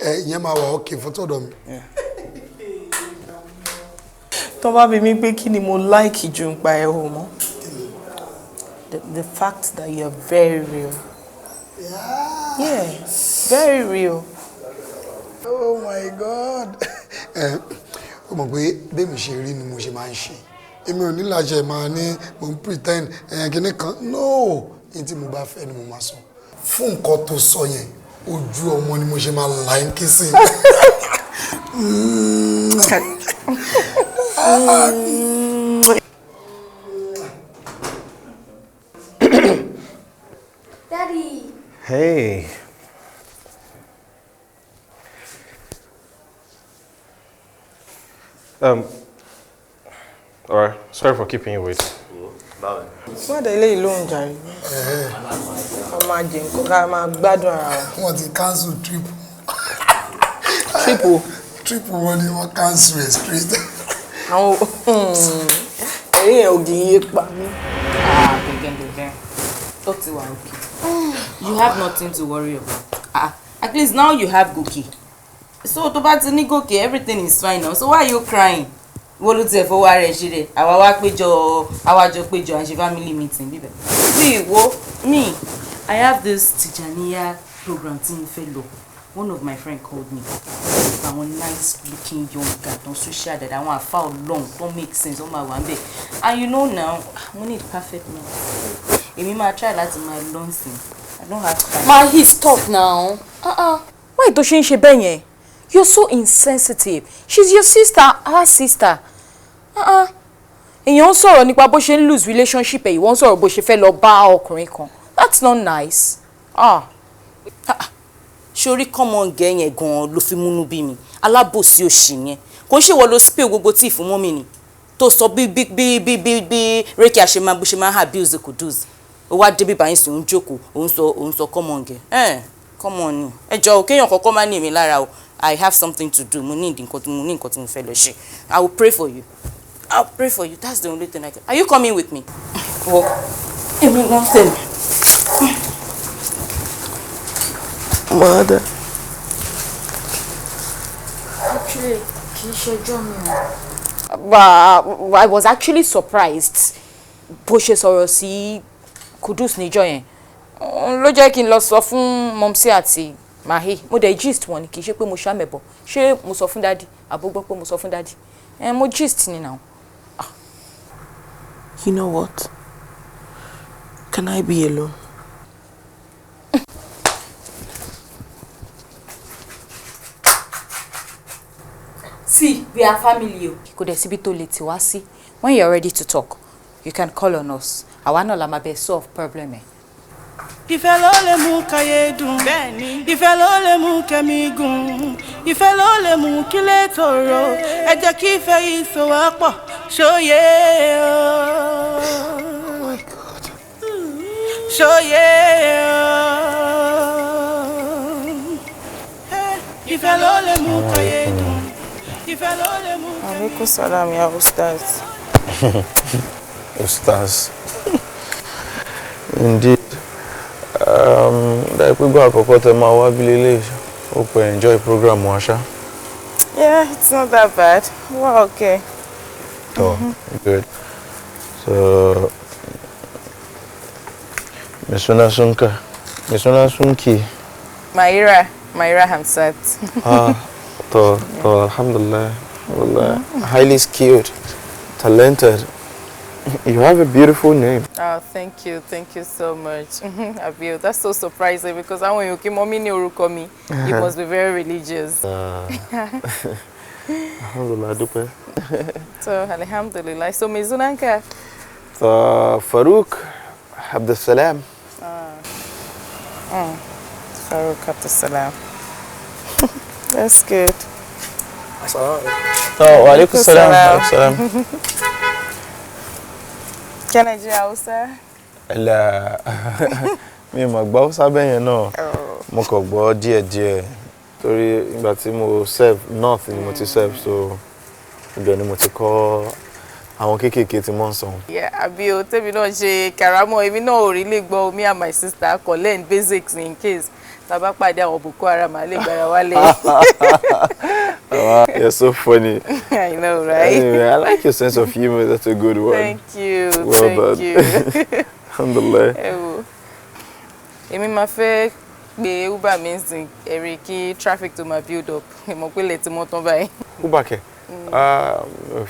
Ìyẹn máa wà okay fún tọ̀dọ̀ mi. Tó bá bi mí pé kí ni mo like jù nípa ẹ o mọ́. The fact that you're very real. Yeah. Very real. Oh my God. Ó mọ̀ pé bẹ́ẹ̀ mi ṣe rí ni mo ṣe máa ń ṣe. Èmi ò ní láṣẹ máa ní mo ń pretend kíní kan. No, ní tí mo bá fẹ́ ni mo máa sọ. Fún nǹkan tó sọ yẹn, ojú ọmọ ni mo ṣe máa like kissing. Daddy. Hey. Alright, sorry for keeping you waiting. Wọ́n dẹ̀ ilé ìlú ń jàre. Ká máa jẹ nǹkan ká máa gbádùn ara wa. Wọ́n ti cancel trip. Trip wọn ni wọ́n cancel it straight. Àwọn ẹ̀rí yẹn ò gìyẹ pa mí. Gẹ́gẹ́. Talk to her, okay. You have nothing to worry about. At least now you have Goki. So tó bá ti ní Goki, everything is fine now. So why are you crying? Wo ló tiẹ̀ fọwọ́ ara ẹ̀ ṣe rẹ̀? Àwa jọ péjọ and family meeting bíbẹ̀. See, me, I have this Tijaniya program tí mo fẹ́ lọ. One of my friends called me. Àwọn nice looking young guy don social that àwọn àfa Ọlọ́run don make sense on my one day. And you know now, mo need perfect man. Èmi máa try láti máa learn thing. I don't have time. Mahi, stop now. Why tó ṣe ń ṣe bẹ́ẹ̀ yẹn? You're so insensitive. She's your sister, our sister. Èèyàn ń sọ̀rọ̀ nípa bó ṣe ń lose relationship ẹ̀, ìwọ ń sọ̀rọ̀ bó ṣe fẹ́ lọ bá ọkùnrin kan. That's not nice. Ṣorí common girl yẹn gan ló fi múnú bí mi. Alábòsí òṣì yẹn. Kò ń ṣe wọ́n ló spill gbogbo tea fún mọ́mì ni. Tó sọ bí Rékì àṣemá bó ṣe máa abuse Kudus. Ó wá débi báyìí sí òun jókòó, òun sọ common girl. Come on ni. Ẹ jọ̀ọ́ kéèyàn kọ́kọ́ máa ní èmi lára o. I have something to do. Mo ní nǹkan tí mo fẹ́ lọ ṣe. I will pray for you. I'll pray for you. That's the only thing I can. Are you coming with me? Well, èmi gan tẹ̀lé. Mother. Actually, kì í ṣẹjọ́ mi o. But I was actually surprised bó ṣe sọ̀rọ̀ sí Kudus níjọ́ yẹn. Ló jẹ́ kí n lọ sọ fún Momsi àti Mahi. Mo dẹ̀ gist wọn ni, kì í ṣe pé mo ṣàmẹ̀bọ̀. Ṣé mo sọ fún daddy? Àbó gbọ́ pé mo sọ fún daddy. Mo gist ni now. You know what? Can I be alone? See, we are family. Kò dẹ̀ síbi tó lè tì wá sí. When you're ready to talk, you can call on us. Àwa náà la máa bẹ̀ solve problem ẹ̀. Ìfẹ́ ló lè mú káyé dùn. Ìfẹ́ ló lè mú kẹ́mi gùn. Ìfẹ́ ló lè mú kílé tòrò. Ẹ jẹ́ kí ìfẹ́ yìí so wá pọ̀. Ṣóyè o. Oh my God. Ṣóyè o. Ìfẹ́ ló lè mú káyé dùn. Ìfẹ́ ló lè mú kẹ́mi gùn. Alaikum salam ya Ustaz. Ustaz. Indeed. That we go àkọ́kọ́ tẹ́ máa wá bí lélẹ̀. Hope you enjoy the program wa ṣá. Yeah, it's not that bad. We're okay. Oh, good. So, Misuna Sunki. Muyiwa Hamzat. Alhamdulillah. Wallah, highly skilled, talented. You have a beautiful name. Oh, thank you so much. Abiel, that's so surprising because when you came mommy ni orúkọ mi, you must be very religious. Alhamdulillah, dupe. So, alhamdulillah. So, Mizunanka? Farouk Abdussalam. Farouk Abdussalam. That's good. Wa alaikum salam. Can I do Hausa? La. Mi ma gbọ́ Hausa bẹ́yẹn náà. Mo kàn gbọ́ díẹ̀díẹ̀. Torí ìgbà tí mo serve north ni mo ti serve, so ibẹ̀ ni mo ti kọ́ àwọn kéékèèké tí mo ń sọ. Yeah, àbí o tèmi náà ṣe karamo, èmi náà ò rí lè gbọ́ me and my sister kò learn basics in case tá bá pàdé àwọn Boko Haram lè gbára wálé. Wow, you're so funny. I know, right? Anyway, I like your sense of humor. That's a good one. Thank you. Well done. You. Alhamdulillah. Èmi máa fẹ́ gbé Uber mi nsìn ẹ̀rí kí traffic tó máa build up ìmọ̀ pé lè ti mọ́ tán báyìí. Uber kẹ̀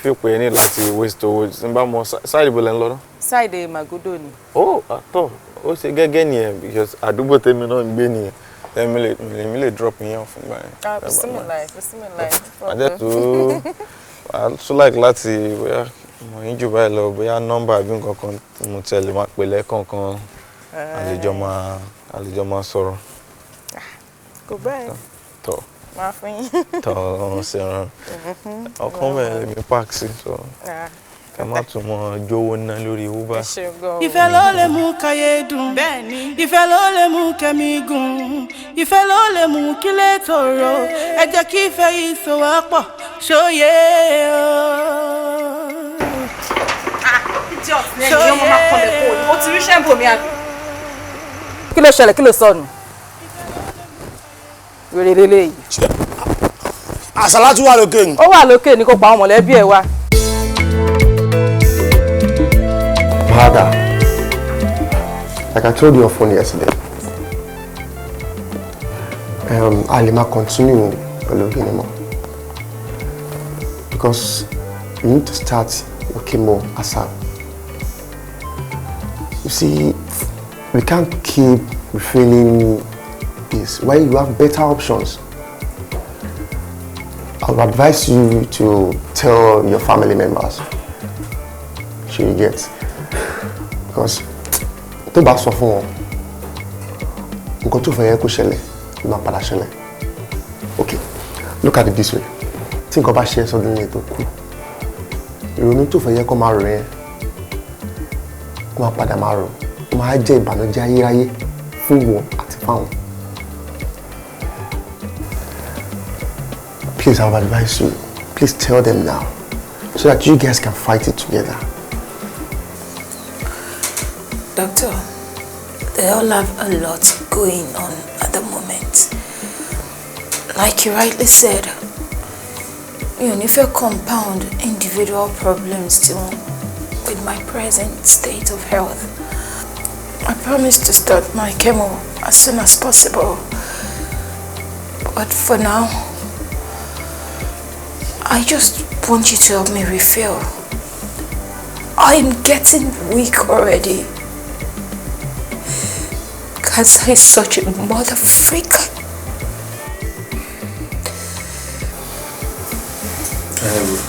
fi pè ní láti waste owó tí n bá mọ side ibo lẹ́ ń lọ náà. Side Magodo ni. Oh àtọ̀ ó ṣe gẹ́gẹ́ nìyẹn because àdúgbò tèmi náà ń gbé nìyẹn èmi lè drop yẹn fún báyìí. Bismillah. àjẹ́ tó tún like láti bóyá mọ̀ yín jù báyìí lọ bóyá nọ́mbà àbí nǹkan kan mo tẹ̀lé máa pè lẹ́ẹ̀kọ̀ọ̀kan àlejò máa sọ̀rọ̀. Kò báyìí. Tọ́. Máa fún yín. Tọ́ ọ̀run sí ọ̀run. Ọkàn mẹ́rin lèmi park sí so. Ká má tún mọ jówó ná lórí Uber. Ìfẹ́ ló lè mú káyé dùn. Ìfẹ́ ló lè mú kẹ́mi gùn. Ìfẹ́ ló lè mú kílé tòrò. Ẹ jẹ́ kí ìfẹ́ yìí so wá pọ̀. Ṣóyè o. Idiot ní ẹ̀yìn ọmọ máa kọlẹ̀ kó o. O ti rí ṣẹ́ǹbù mi àbí? Kí ló ṣẹlẹ̀? Kí ló sọnù? Wèrè lélẹ́yìí. Àsálátù wà lókè ni. Ó wà lókè ní kó pa àwọn mọ̀lẹ́bí ẹ̀ wá. Father, like I told you on phone yesterday, I will continue looking anymore because you need to start working more ASAP. You see, we can't keep refilling this. Why you have better options? I would advise you to tell your family members. Sure you get. Because tó bá sọ fún wọn nǹkan tó fẹ́ yẹ kó ṣẹlẹ̀ ló máa padà ṣẹlẹ̀. Okay, look at it this way. Tí nǹkan bá ṣe sọ́dún yẹn tó kú ìrònú tó fẹ́ yẹ kó máa rò yẹn kó máa padà máa rò ó máa jẹ́ ìbànújẹ́ ayérayé fún wọn àti fáwọn. Please, I would advise you, please tell them now so that you guys can fight it together. Doctor, they all have a lot going on at the moment. Like you rightly said, you know, if you compound individual problems to with my present state of health, I promise to start my chemo as soon as possible. But for now, I just want you to help me refill. I'm getting weak already. Because he's such a mother freak.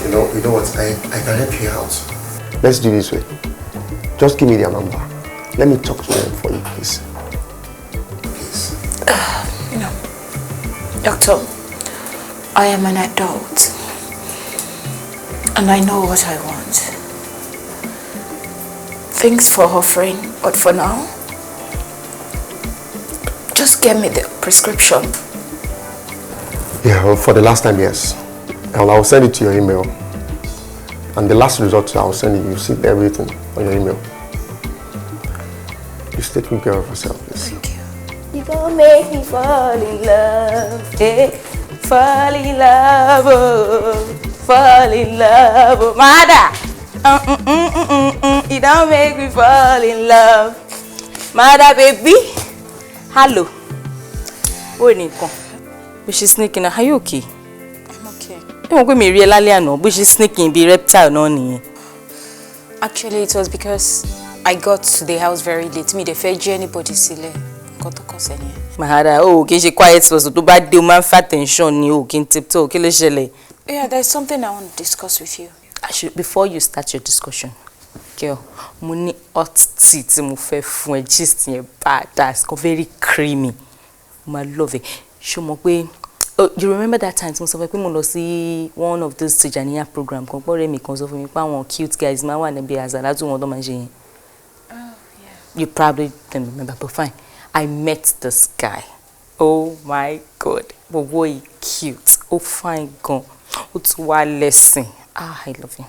You know what? I can help you out. Let's do this way. Just give me their number. Let me talk to them for you, please. Please. Doctor, I am an adult. And I know what I want. Thanks for offering, but for now, just get me the prescription. Yeah, well, for the last time, yes. And I will send it to your email. And the last result I will send you, see everything on your email. Just take good care of yourself, please. Thank you. You gonna make me fall in love, hey, fall in love, oh, fall in love, oh, mother. You don't make me fall in love, mother baby. Hello. Where you come? But she's sneaking. Are you okay? I'm okay. You want to me real alien? But she's sneaking. Be reptile, no ni. Actually, it was because I got to the house very late. Me, the fed anybody silly. Got to cause any. Mahara, oh, okay, she quiet so too bad. The man fat tension ni. Okay, tiptoe. Okay, let's shele. Yeah, there's something I want to discuss with you. Before you start your discussion, girl, money hot tea tí mo fẹ́ fún ẹ gist yẹn badass, very creamy. I love it. Show mo pé, you remember that time tí mo sọ fún ẹ pé mo lọ sí one of those Tijaniya program kan pọ̀ rẹ̀ mi kan sọ fún mi pé àwọn cute guys máa wà níbi àzàlátù wọn tó máa ń ṣe yẹn. Oh, yeah. You probably don't remember, but fine. I met this guy. Oh my God. But boy, cute. Oh, fine gan. Oh, too lesson. Ah, I love him.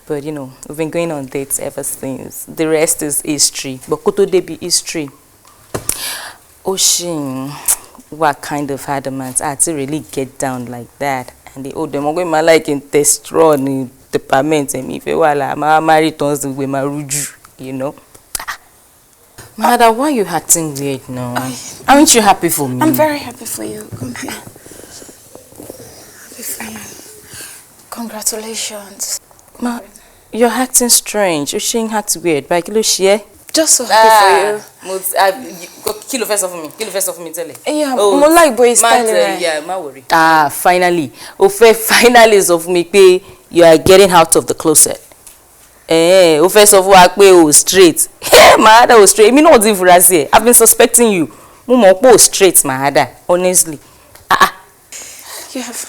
But you know, we've been going on dates ever since. The rest is history. But koto de be history. Oshin, what kind of adamant? I had to really get down like that. And they them going my like in testosterone in department and if you were like my married tons with my ruju, you know. Mother, why are you acting weird now? Aren't you happy for me? I'm very happy for you. Come here. Happy for you. Congratulations. Ma, you're acting strange. You're saying act weird. But just so happy for you. Kilo first of me. Tell it. Yeah, more like boy style. Yeah, ma worry. Finally. Finally of me pay you are getting out of the closet. First of all, I straight. My other was straight. Me not even say. I've been suspecting you. Mo straight, my other. Honestly. You have.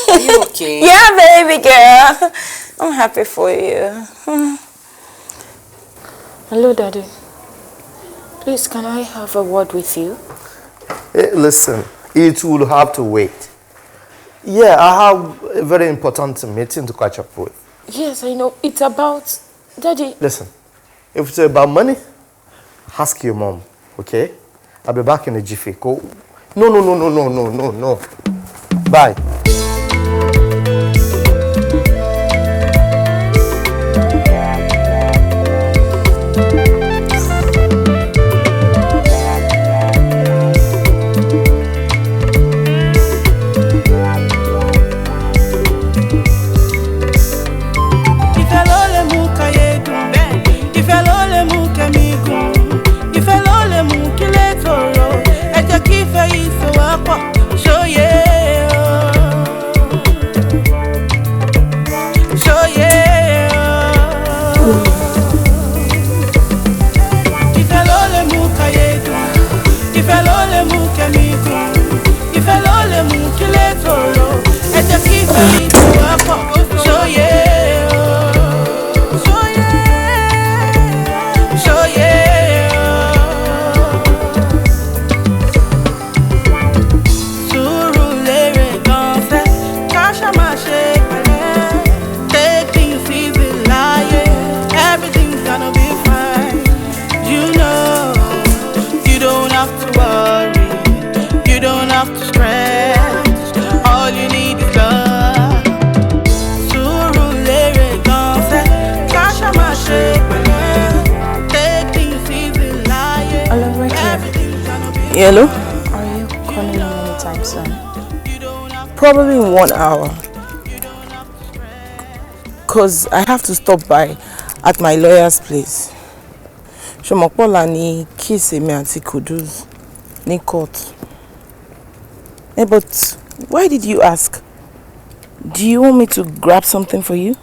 Are you okay? Yeah, baby girl. I'm happy for you. Hello, Daddy. Please, can I have a word with you? Hey, listen, it will have to wait. Yeah, I have a very important meeting to catch up with. Yes, I know. It's about... Daddy... Listen, if it's about money, ask your mom, okay? I'll be back in a jiffy. Go. No. Bye. Hello? Are you calling me anytime soon? Probably in 1 hour. Because I have to stop by at my lawyer's place. Shomopola ni kiss me and Kudus ni court. But why did you ask? Do you want me to grab something for you?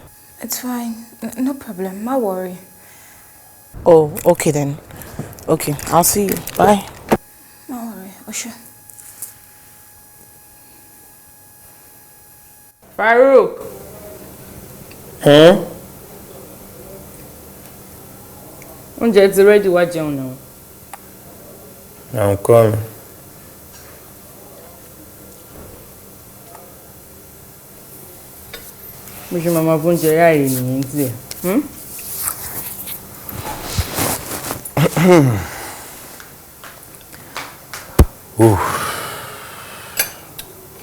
It's fine. No problem. No worry. Oh, okay then. Okay, I'll see you. Bye. No worry. Osha. Farouk. Oúnjẹ ti ready, wá jẹun now. I'm coming. Mo ṣe máa bó oúnjẹ ráàyè nìyẹn tiẹ̀.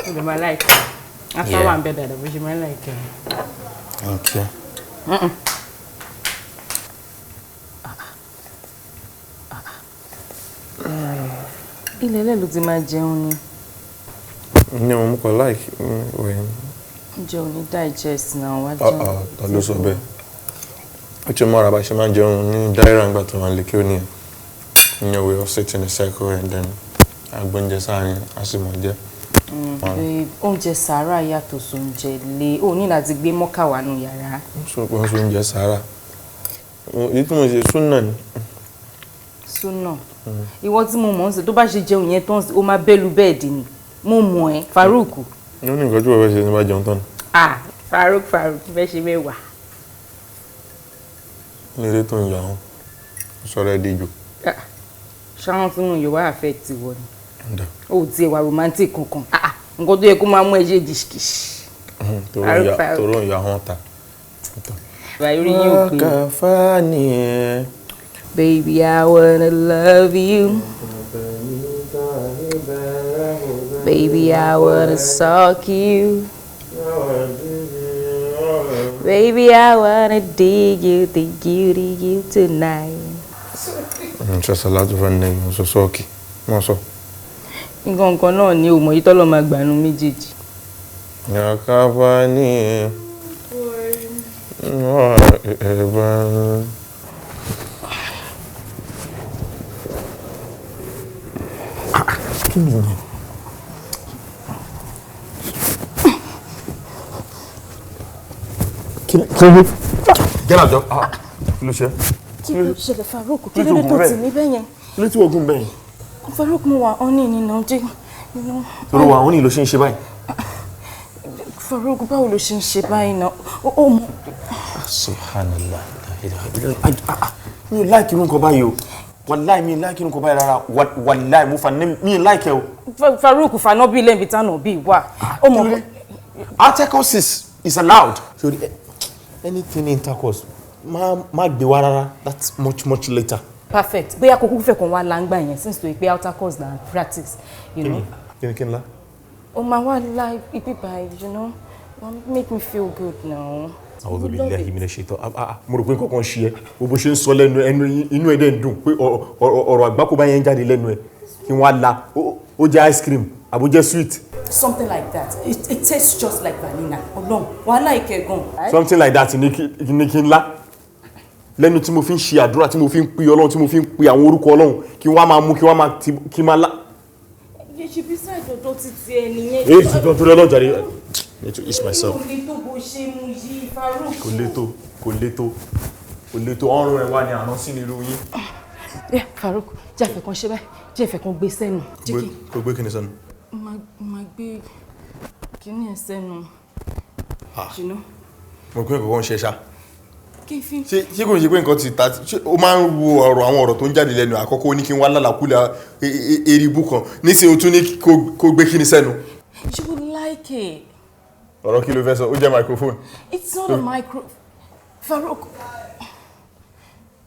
Oúnjẹ máa láìka. After one bed dáadáa, bó ṣe máa láìka. Okay. Ilé ló ti máa jẹun ni. Ní mo mú kọ like when Jẹun ní digest náà wá jẹun. Ta ló sọ bẹ́ẹ̀. Ó ti mọ́ra bá ṣe máa jẹun ní dáírà ńgbà tó wà lè kí ó ní ẹ̀. We all sit in a circle and then agbóúnjẹ sáàrin a sì mọ̀ jẹ. Oúnjẹ sàárà yàtọ̀ sóúnjẹ lé. Ó ní láti gbé mọ́kà wá nù yàrá. Wọ́n sọ oúnjẹ sàárà. Èyí tí mo ṣe súnà ni. Súnà. Ìwọ tí mo mọ̀ ń ṣe tó bá ṣe jẹun yẹn tán ó máa bẹ́lu bẹ́ẹ̀dì ni. Mo mọ̀ ẹ́ Farouk. Ó ní nǹkan tí wọ́n fẹ́ ṣe ní bá jẹun tán. Farouk fẹ́ ṣe mẹ́wàá. Lérè tó ń yà wọ́n. Sọ̀rọ̀ ẹ̀ dejò. Ṣáwọn tí mo yọ wá affect wọ ni. Ó ti ẹ̀wà romantic kankan. Nǹkan tó yẹ kó máa mú ẹ ṣe dìṣkìṣ. Tòrò ń yà wọ́n ta. Baby, I wanna love you. Baby, I wanna suck you. Baby, I wanna dig you tonight. Ṣé Salatu fẹ́ ní ìmọ̀ sọ́sọ́ òkè? Wọ́n sọ. Nǹkan náà ni ò mọ̀ yí tọ́lọ́ máa gbà nú méjèèjì. Yàkábá ní ẹ̀bá. Kí ni ìyẹn? Kí ló get out, kí ló ṣe? Kí ló ṣẹlẹ̀ Farouk? Kí ló dé tó tì mí bẹ́yẹn? Kí ló tí wọ́n gún bẹ́yẹn? Farouk mo wà ọ́nì nínú jẹ́. Toro wa ọ́nì ló ṣe ń ṣe báyìí. Farouk báwo ló ṣe ń ṣe báyìí náà? Ó mọ̀. Subhanallah. Mi ò láìkí irú nǹkan báyìí o. Wallahi mi like irú nǹkan báyìí rárá. Wallahi mo fa mi like ẹ o. Farouk faná bí lẹ́yìn bí tánà bí wà. Ó mọ̀. Intercourse is allowed. So anything intercourse má gbé wá rárá. That's much later. Perfect. Bóyá kò kúkú fẹ́ kàn wá láǹgbà yẹn since tó pé intercourse na practice, you know. Kí ni la? Ó máa wá like ibi báyìí, you know. Make me feel good now. A'udhu billahi minash shaitan. Mo rò pé nǹkan kan ṣe ẹ́. Bó ṣe ń sọ lẹ́nu inú ẹ̀ dẹ̀ ń dùn pé ọ̀rọ̀ àgbákò bá yẹn jáde lẹ́nu ẹ̀. Kí wọ́n á la. Ó jẹ́ ice cream àbó jẹ́ sweet. Something like that. It tastes just like vanilla. Ọlọ́run, wàá like ẹ̀ gan. Something like that ní kí n lá. Lẹ́nu tí mo fi ń ṣe àdúrà, tí mo fi ń pe Ọlọ́run, tí mo fi ń pe àwọn orúkọ Ọlọ́run, kí wọ́n máa mú, kí máa lá. You should be side ọ̀dọ̀ títí ẹ nìyẹn. Èyí ti dán torí Ọlọ́run jàre. I need to ease myself. Kò lè tó ọrùn ẹ̀ wá ní àná sí nílùú yín. Farouk, jẹ́ àfẹ́ kan ṣe báyìí, jẹ́ àfẹ́ kan gbé sẹ́nu. Kò gbé kíni sẹ́nu? Máa gbé kíní ẹ̀ sẹ́nu. Mo gbé nǹkan kan ṣe ṣá. Ṣé kò ń ṣe pé nǹkan ti ta ṣé o máa ń wo àwọn ọ̀rọ̀ tó ń jáde lẹ́nu àkọ́kọ́ ní kí n wá lálàkúlẹ̀ eribu kan nísìnyí o tún ní kó gbé kíni sẹ́nu. You would like it. Ọ̀rọ̀ kí ló fẹ́ sọ? Ó jẹ́ microphone. It's not a micro. Farouk,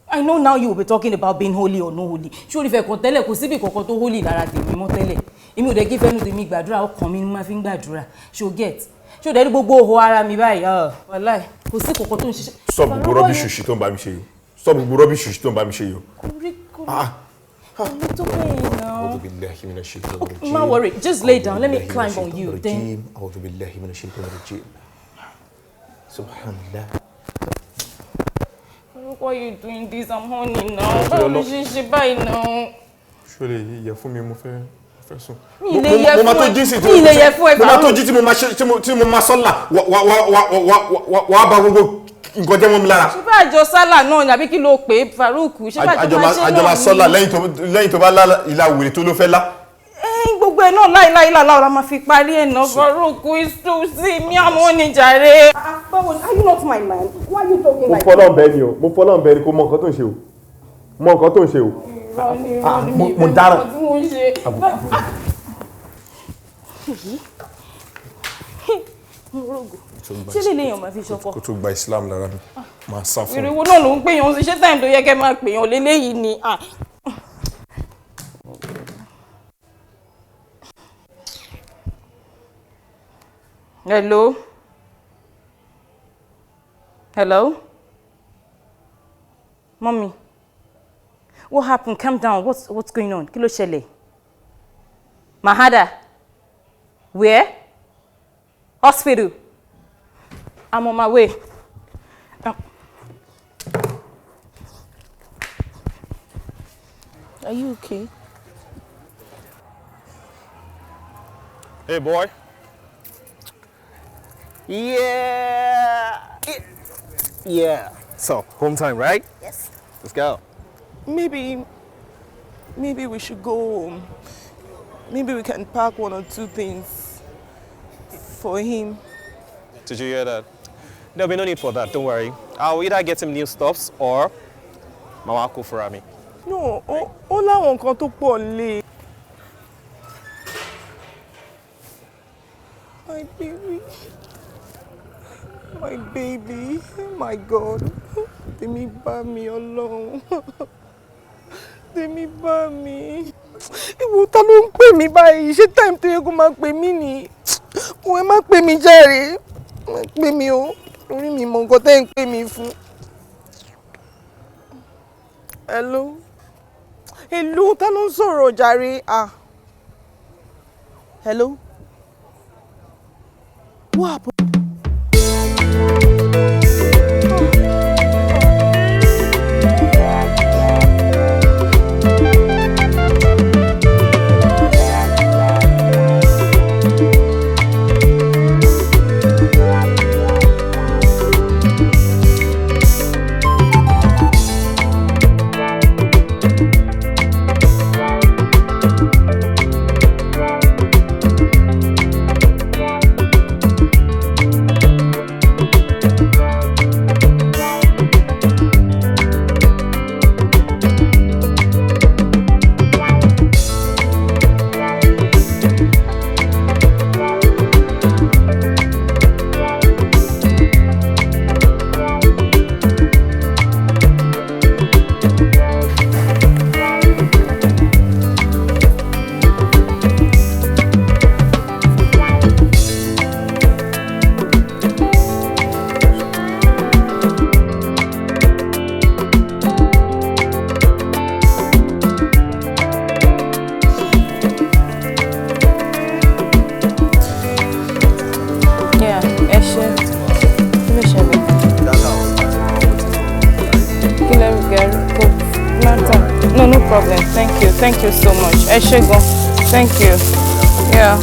I know now you will be talking about being holy or no holy. Ṣé o rí fẹ́ kan tẹ́lẹ̀ kò síbi kankan tó holy lára tèmi mọ́ tẹ́lẹ̀. Èmi ò dẹ̀ kí fẹ́nu tèmi gbàdúrà ọkàn mi ni mo máa fi ń gbàdúrà. Ṣé o get? Ṣé o dẹ̀ rí gbogbo ohò ara mi báyìí? Wàláì kò sí kankan tó ń ṣiṣẹ́. Stop gbogbo rubbish ṣùṣì tó ń bá mi ṣe yìí. Stop gbogbo rubbish ṣùṣì tó ń bá mi ṣe yìí. Don't worry, just lay down. Let me climb on you. Then. Subhanallah. Why are you doing this? I'm horny now. Báwo ló ṣe ṣe báyìí now? Ṣọlẹ̀ yẹ fún mi mo fẹ́ sùn. Mi ilé yẹ fún ẹ. Mo máa tó jí tí mo máa sọ́là wà á bá gbogbo nǹkan jẹ́ mọ́ mi lára. Ṣé bá àjọ sálà náà ni àbí kí ló pè é Farouk? Ṣé bá àjọ máa ṣe náà ni? Àjọ máa sọ́là lẹ́yìn tó bá lá ìlà wèrè tó ló fẹ́ lá. Gbogbo ẹ̀ náà láìláìlá la máa fi parí ẹ̀ náà. Farouk isu sí mi àmọ́ ní jàre. Báwo ni? Are you not my man? Why are you talking like that? Mo fọlọ́n bẹ́ẹ̀ ni o. Mo fọlọ́n bẹ́ẹ̀ ni kò mọ nǹkan tó ń ṣe o. Mọ nǹkan tó ń ṣe o. Mo dára. Ṣé lè léèyàn máa fi ṣọkọ? Kò tó gba Islam lára mi. Màá sá fún mi. Ìrìwò náà ló ń pèyàn sí. Ṣé táìmù tó yẹ kẹ́ máa pèyàn léléyìí ni? Hello? Hello? Mommy? What happened? Calm down. What's going on? Kí ló ṣẹlẹ̀? Mahada? Where? Hospital? I'm on my way. Are you okay? Hey, boy. Yeah. Yeah. So, home time, right? Yes. Let's go. Maybe we should go home. Maybe we can pack one or two things for him. Did you hear that? There'll be no need for that, don't worry. I'll either get him new stuffs or Mama will cook for me. No, ó láwọn nǹkan tó pọ̀ nílé. My baby. My baby. My God. Tèmi bá mi Ọlọ́run. Tèmi bá mi. Ìwọ ta ló ń pè mí báyìí? Ṣé time tó yẹ kó máa pè mí ni? Mo ẹ má pè mí jàre. Má pè mí o. Orí mi mọ nǹkan tẹ́ ń pè mí fún. Hello. Hello, ta ló ń sọ̀rọ̀ jàre? Hello. What happened? Thank you so much. Eshego. Thank you. Yeah.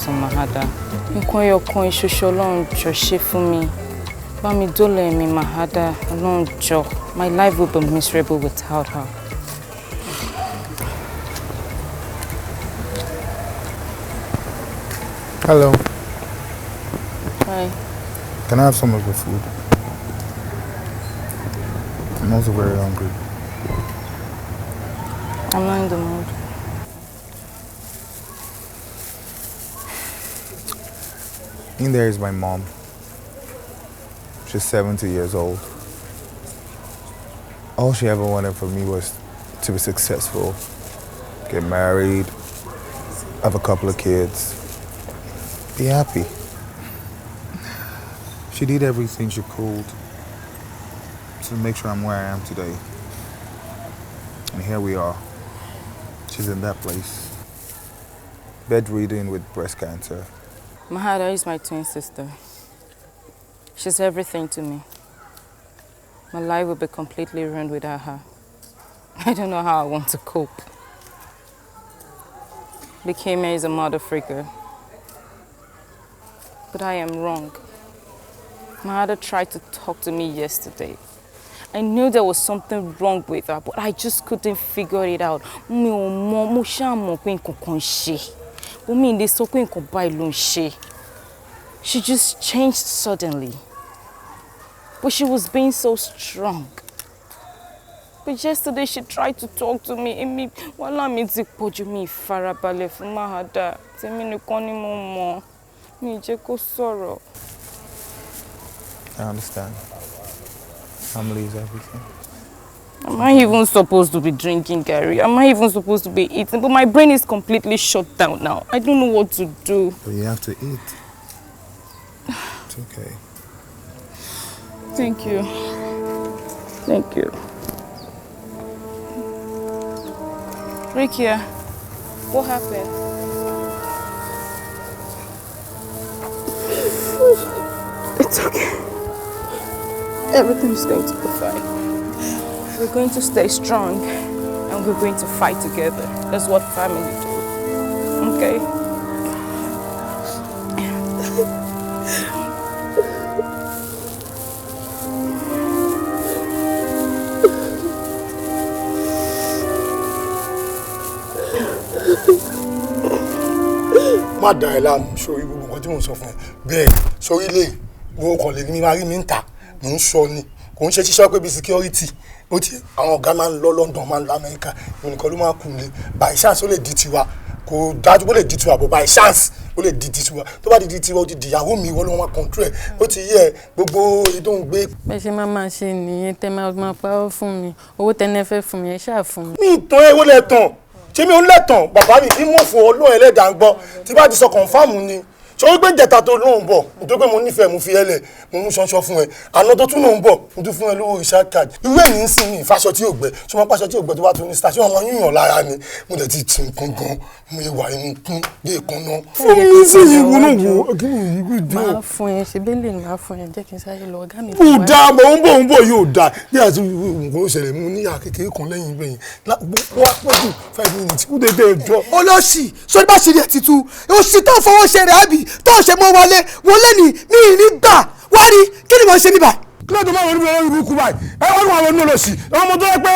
To Mahada. Nǹkan ẹyọkan ìṣoṣo Ọlọ́run jọ̀ọ́ ṣe fún mi. Bá mi dólẹ̀ mi Mahada. Ọlọ́run jọ̀ọ́. My life will be miserable without her. Hello. Hi. Can I have some of your food? I'm also very hungry. I'm not in the mood. In there is my mom. She's 70 years old. All she ever wanted from me was to be successful, get married, have a couple of kids, be happy. She did everything she could to make sure I'm where I am today. And here we are. She's in that place. Bedridden with breast cancer. Mahada is my twin sister. She's everything to me. My life will be completely ruined without her. I don't know how I want to cope. Bekeme is a mother freaker. But I am wrong. Mahada tried to talk to me yesterday. I knew there was something wrong with her, but I just couldn't figure it out. She just changed suddenly. But she was being so strong. But yesterday she tried to talk to me. I understand. Family is everything. Am I even supposed to be drinking, Gary? Am I even supposed to be eating? But my brain is completely shut down now. I don't know what to do. But you have to eat. It's okay. Thank you. Thank you. Rikia, what happened? It's okay. Everything's going to be fine. We're going to stay strong and we're going to fight together. That's what family do. Okay? má da ẹ láàmú sórí gbogbo nǹkan tí mò ń sọ fún ẹ bẹ́ẹ̀ sórí lè gbogbo kan lè ní mi máa rí mi ń tà mò ń sọ ni kò ń ṣe ṣiṣẹ́ pé bí security ó ti àwọn ọ̀gá máa ń lọ London máa ń lọ Amẹ́ríkà ìwọ nìkan ló máa kù lé by chance ó lè di tiwa kò dájú ó lè di tiwa but by chance ó lè di tiwa tó bá di tiwa ó ti dìyàwó mi ìwọ ló máa control ẹ ó ti yẹ gbogbo èyí tó ń gbé. bẹ́ẹ̀ ṣe máa ṣe nìyẹn tẹ́ máa pawọ́ fún mi owó tẹ́lẹ̀ fẹ́ fún mi ẹ ṣáà fún mi. mi ìtàn ewé lẹ́tàn ṣé mi ò ń lẹ́tàn bàbá mi kí mọ̀ fún Ọlọ́run ẹlẹ́dàá ń gbọ́ tí bá ti sọ confam ni ṣé o gbé jẹta tó lóun bọ̀ nítorí pé mo nífẹ̀ẹ́ mo fi ẹlẹ̀ mo mú ṣanṣọ fún ẹ àná tó tún lóun bọ̀ mo tún fún ẹ lówó recharge card irú èyí ń sìn ní ìfàṣọ tí ò gbẹ ṣé wọn pàṣọ tí ò gbẹ tó bá tún ní star ṣé wọn máa yíyan lára ni mo dẹ̀ ti tì nǹkan gan mo yẹ wà inú kún dé ìkan náà. fún mi sí ìwú náà wò kí ni ìwú ìdí o. máa fún ẹ ṣe bẹ́ẹ̀ lè máa fún ẹ jẹ́ kí n sáré lọ ọ̀gá mi. kò dáa mọ̀ ń bọ̀ yóò dáa bí àti nǹkan ṣẹlẹ̀ mú níyà kékeré kan lẹ́yìn gbẹ̀yìn wá pọ̀jù 5 minutes kú dédé ẹjọ́. olóṣì sọ bá ṣe rí ẹ ti tu òṣì tó fọwọ́ ṣe rẹ̀ àbí tó ṣe mọ́ wọlé ní mi ní gbà wá rí kí ni mo ṣe níbà. kí ló dé máa wọ níbi olórí burúkú báyìí wọ́n ní àwọn olóòsì ọmọ tó yẹ pé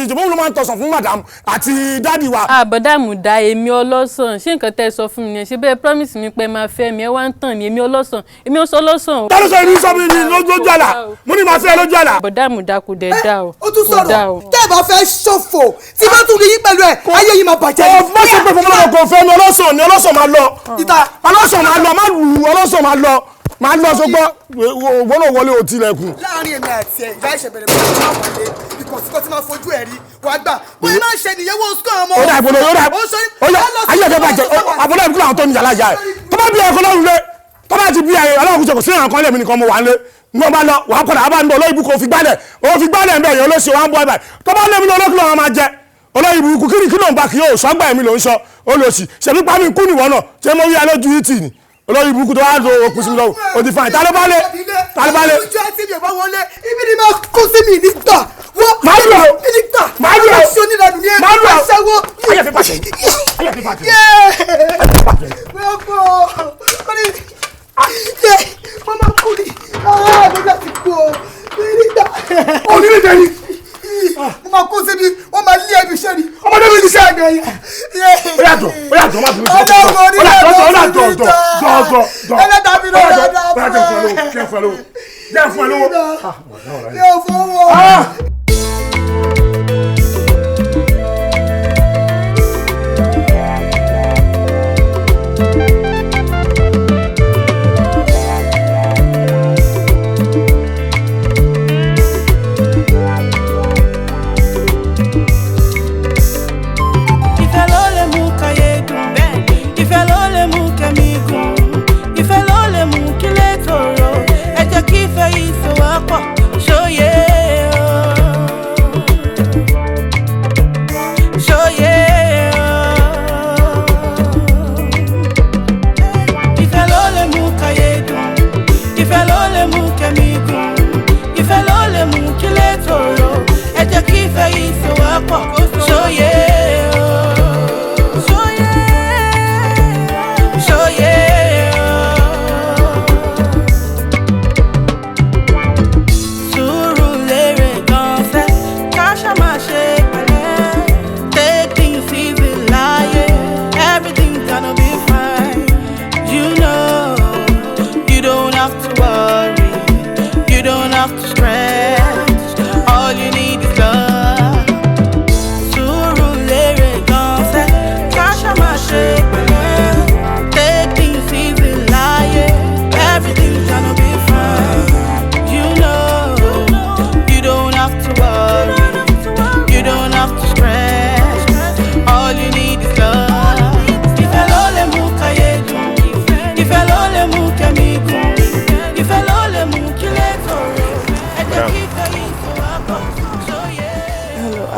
ìjọba òun ló máa ń tọ̀sán fún madam àti dádì wa. àbọ̀dàmù da èmi ọlọ́sàn ṣé nǹkan tẹ́ ẹ sọ fún mi ni ṣé bẹ́ẹ̀ promise mi pé máa fẹ́ mi ẹ wá ń tàn ní èmi ọlọ́sàn èmi ọsọ ọlọ́sàn. tá ló sọ èmi sọ mi ní lójú àlà mo ní máa fẹ́ lójú àlà. àbọ̀dàmù da kò dẹ̀ dá o. ó tún sọ̀rọ̀ tẹ́ ẹ bá fẹ́ ṣòfò tí bá tún rí yín pẹ̀lú ẹ̀ ayé yìí máa bàjẹ́. má ṣe pé fọmọlọ́wọ́ kò fẹ́ mi ọlọ́sàn ni ọlọ́sàn máa lọ. ọlọ́sàn máa lọ má lù ọlọ́sàn máa lọ máa lọ sọgbọ́ wọ́n náà wọlé òtí lẹ́kùn. láàárín èmi àti ẹ̀ ìyá ìṣẹ̀bẹ̀rẹ̀ bá ti máa wọlé ìkọ̀síkọ̀ tí máa fojú ẹ̀ rí wàá gbà bóyá máa ń ṣe nìyẹn wọ́n sún ọmọ. ó dà ìbòlò ó dà ayé ẹ̀jẹ̀ bàjẹ́ àbúrò ìbúkúlà àwọn tó ń yàrá ìyá ẹ̀ tó bá bí ẹ̀kọ́ lọ́rùn lé tó bá ti bí ẹ̀yẹ ọlọ́run kò sí ìrànkan lẹ́mí nìkan mo wà lé ní wọ́n bá lọ wàá kọ́dà á bá ń bọ̀ olóyìnbó kò fi gbálẹ̀ ń bẹ̀ yẹn olóṣèlú wa ń bọ̀ ẹ̀bà tó bá lẹ́mí olókùnrin wọn máa jẹ olóyìnbó kí ló ń bá kí yóò sọ́gbà ẹ̀mí ló ń sọ olóṣì ṣèlú pàmì kú nìwọ náà ṣé mo rí ẹ lójú yìí tì ní olórí burúkú tó wá lọ òkú sí mi lọ́wọ́ ó ti fàìn tálọ́bálẹ̀. ìjọ tí mi ò bá wọlé ibi ni máa kó sí mi nígbà wọ́n máa lọ mi nígbà máa lọ ṣé onílànà ni ẹ máa ṣẹ́wó. ayé fi bàjẹ́ ayé fi bàjẹ́. wọ́n máa kú ni mo láti kú o mi nígbà. onílé jẹ́ ni. mo máa kó síbi wọ́n máa lé ẹbí iṣẹ́ ni. ọmọdé mi ti ṣe àgbẹ̀ yẹn. ó yàtọ̀ má fi mi sọ. ẹlẹ́dàá mi ló dáadáa fún ẹ. jẹ́ fún ẹ lówó. yóò fọwọ́.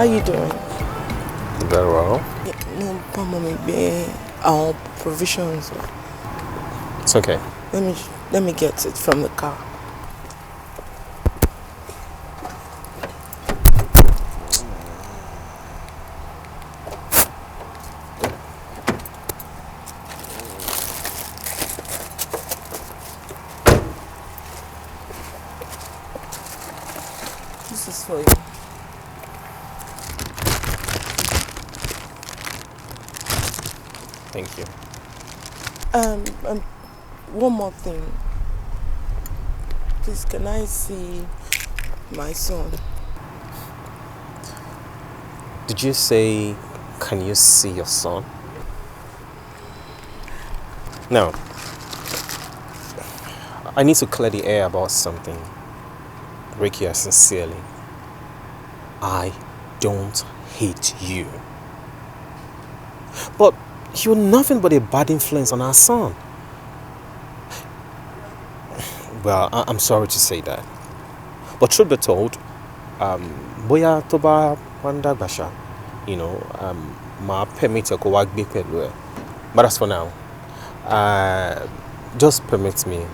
How you doing? Very well. Our provisions. It's okay. Let me get it from the car. This is for you. Thank you. One more thing. Please, can I see my son? Did you say, can you see your son? Now, I need to clear the air about something. Rikia, sincerely, I don't hate you. But you're nothing but a bad influence on our son. Well, I'm sorry to say that. But truth be told, boya toba wanda basha, ma permit ko wag be pelu. But as for now, just permit me,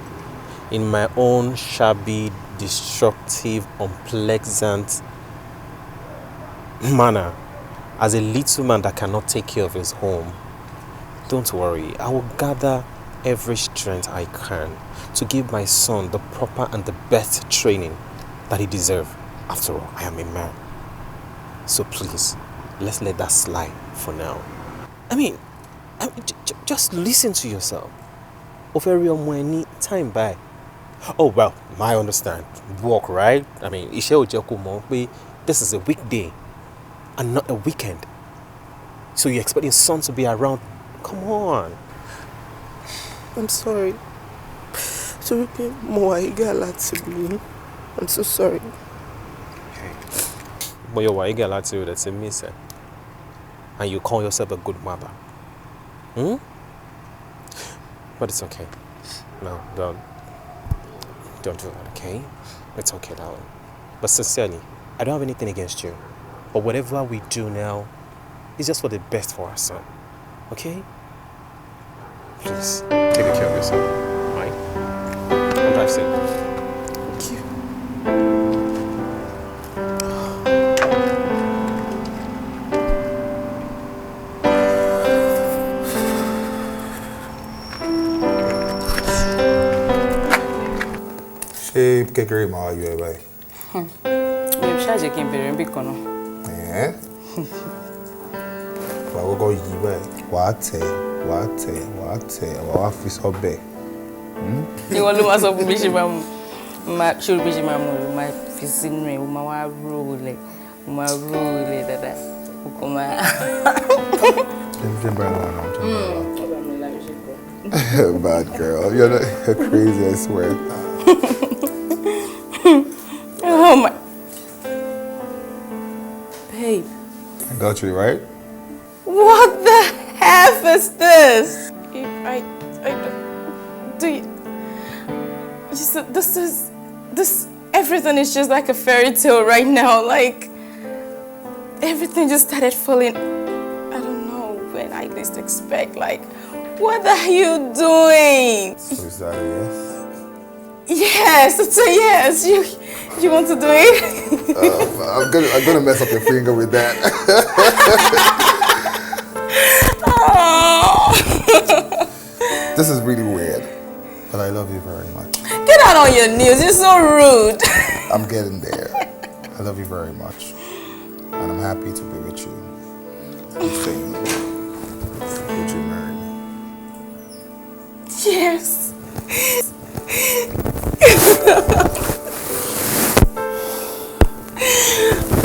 in my own shabby, destructive, unpleasant manner, as a little man that cannot take care of his home, don't worry, I will gather every strength I can to give my son the proper and the best training that he deserves. After all, I am a man. So please, let's let that slide for now. I mean, just listen to yourself. Time by. Oh well, I understand. Work, right? I mean, this is a weekday and not a weekend. So you're expecting son to be around? Come on. I'm sorry. I'm so sorry. But you're that's a miss. And you call yourself a good mother. But it's okay. No, don't do that, okay? It's okay, darling. But sincerely, I don't have anything against you. But whatever we do now is just for the best for our son. Okay? Please, take care of yourself. Right? I'll drive safe. Thank you. Ṣé kékeré máa yọ ẹ báyìí? Mi ò ṣáàjẹ́ kí n bẹ̀rẹ̀ níbì kan náà. Wà á kọ́kọ́ yí báyìí, wà á tẹ̀, wà á fi sọ́bẹ̀. Ìwọ ló máa sọ fún bí ṣe máa mú. Ṣé o bí ṣe máa mú rẹ̀? O máa fi sínú ẹ̀, o máa wá rólẹ̀, dáadáa. O kò máa. Bad girl, you're crazy, I swear. Oh my. Babe. I got you, right? What the F is this? I don't. Do you. You said this. Everything is just like a fairy tale right now. Like, everything just started falling. I don't know when I least expect. Like, what are you doing? So is that a yes? Yes, it's a yes. You want to do it? I'm gonna mess up your finger with that. This is really weird, but I love you very much. Get out on your knees. You're so rude. I'm getting there. I love you very much, and I'm happy to be with you. I'm saying, would you marry me? Yes.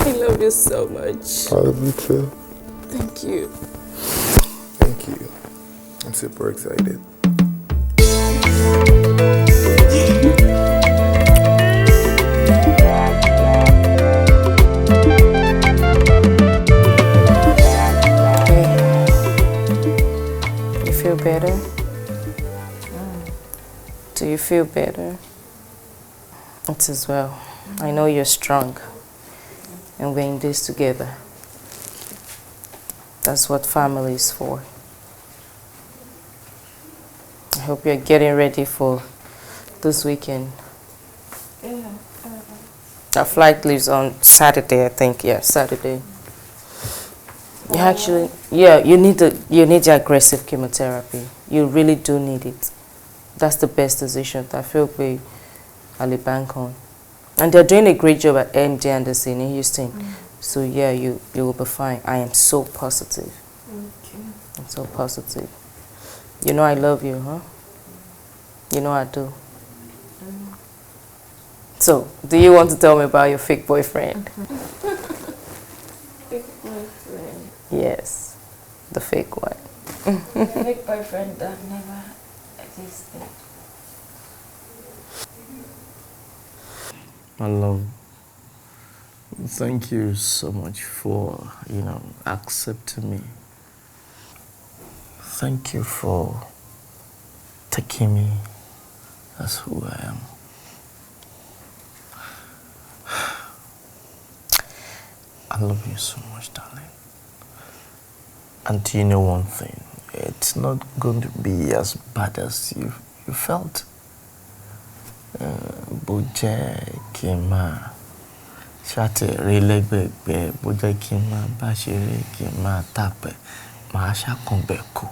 I love you so much. I love you too. Thank you. Thank you. I'm super excited. You feel better? Do you feel better? It's as well. I know you're strong. And we're in this together. That's what family is for. I hope you're getting ready for this weekend. Yeah. Our flight leaves on Saturday, I think. Yeah, Saturday. You actually, you need the aggressive chemotherapy. You really do need it. That's the best decision that I feel we Ali bank on. And they're doing a great job at MD Anderson in Houston. So yeah, you will be fine. I am so positive. Okay. I'm so positive. You know I love you, huh? You know I do. So, do you want to tell me about your fake boyfriend? Fake boyfriend? Yes, the fake one. Fake boyfriend that never existed. My love, thank you so much for, accepting me. Thank you for taking me as who I am. I love you so much, darling. And do you know one thing? It's not going to be as bad as you felt. Bojẹ kí n máa ṣàtẹ̀rí lẹ́gbẹ̀gbẹ̀, bojẹ kí n máa bá ṣeré, kí n máa tàpẹ̀, máa ṣàkànbẹ̀ kù.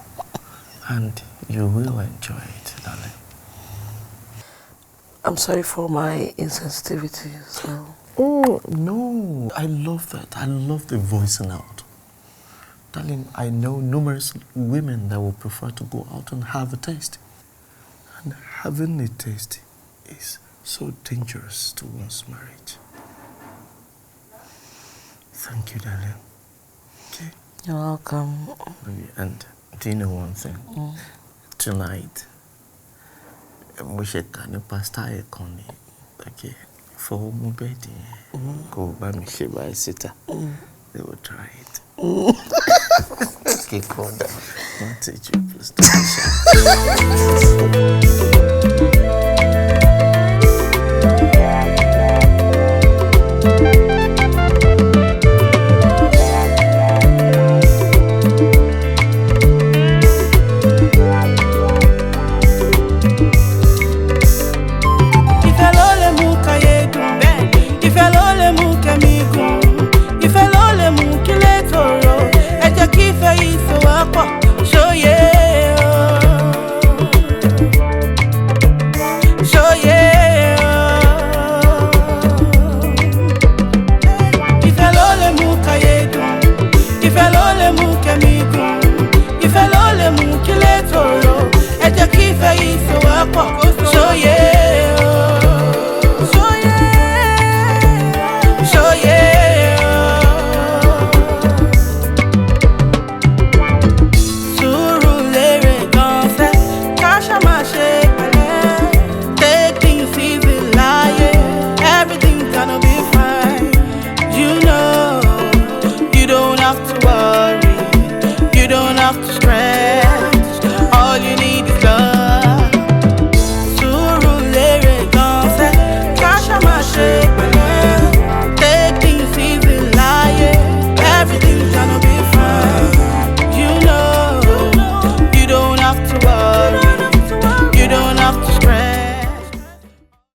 And you will enjoy it, darling. I'm sorry for my insensitivity as well. Oh, no. I love that. I love the voicing out. Darling, I know numerous women that will prefer to go out and have a taste. And having a taste is so dangerous to one's marriage. Thank you, darling. Okay? You're welcome. And do you know one thing? Tonight, we should kind of pasta econ. Okay, for my baby, go by me she by sitter. They will try it. Okay, cool. I'll teach you, please. Ìfẹ́ ló lè mú kílẹ̀ tòrò, ẹ jẹ́ kí ìfẹ́ yìí so wá pọ̀.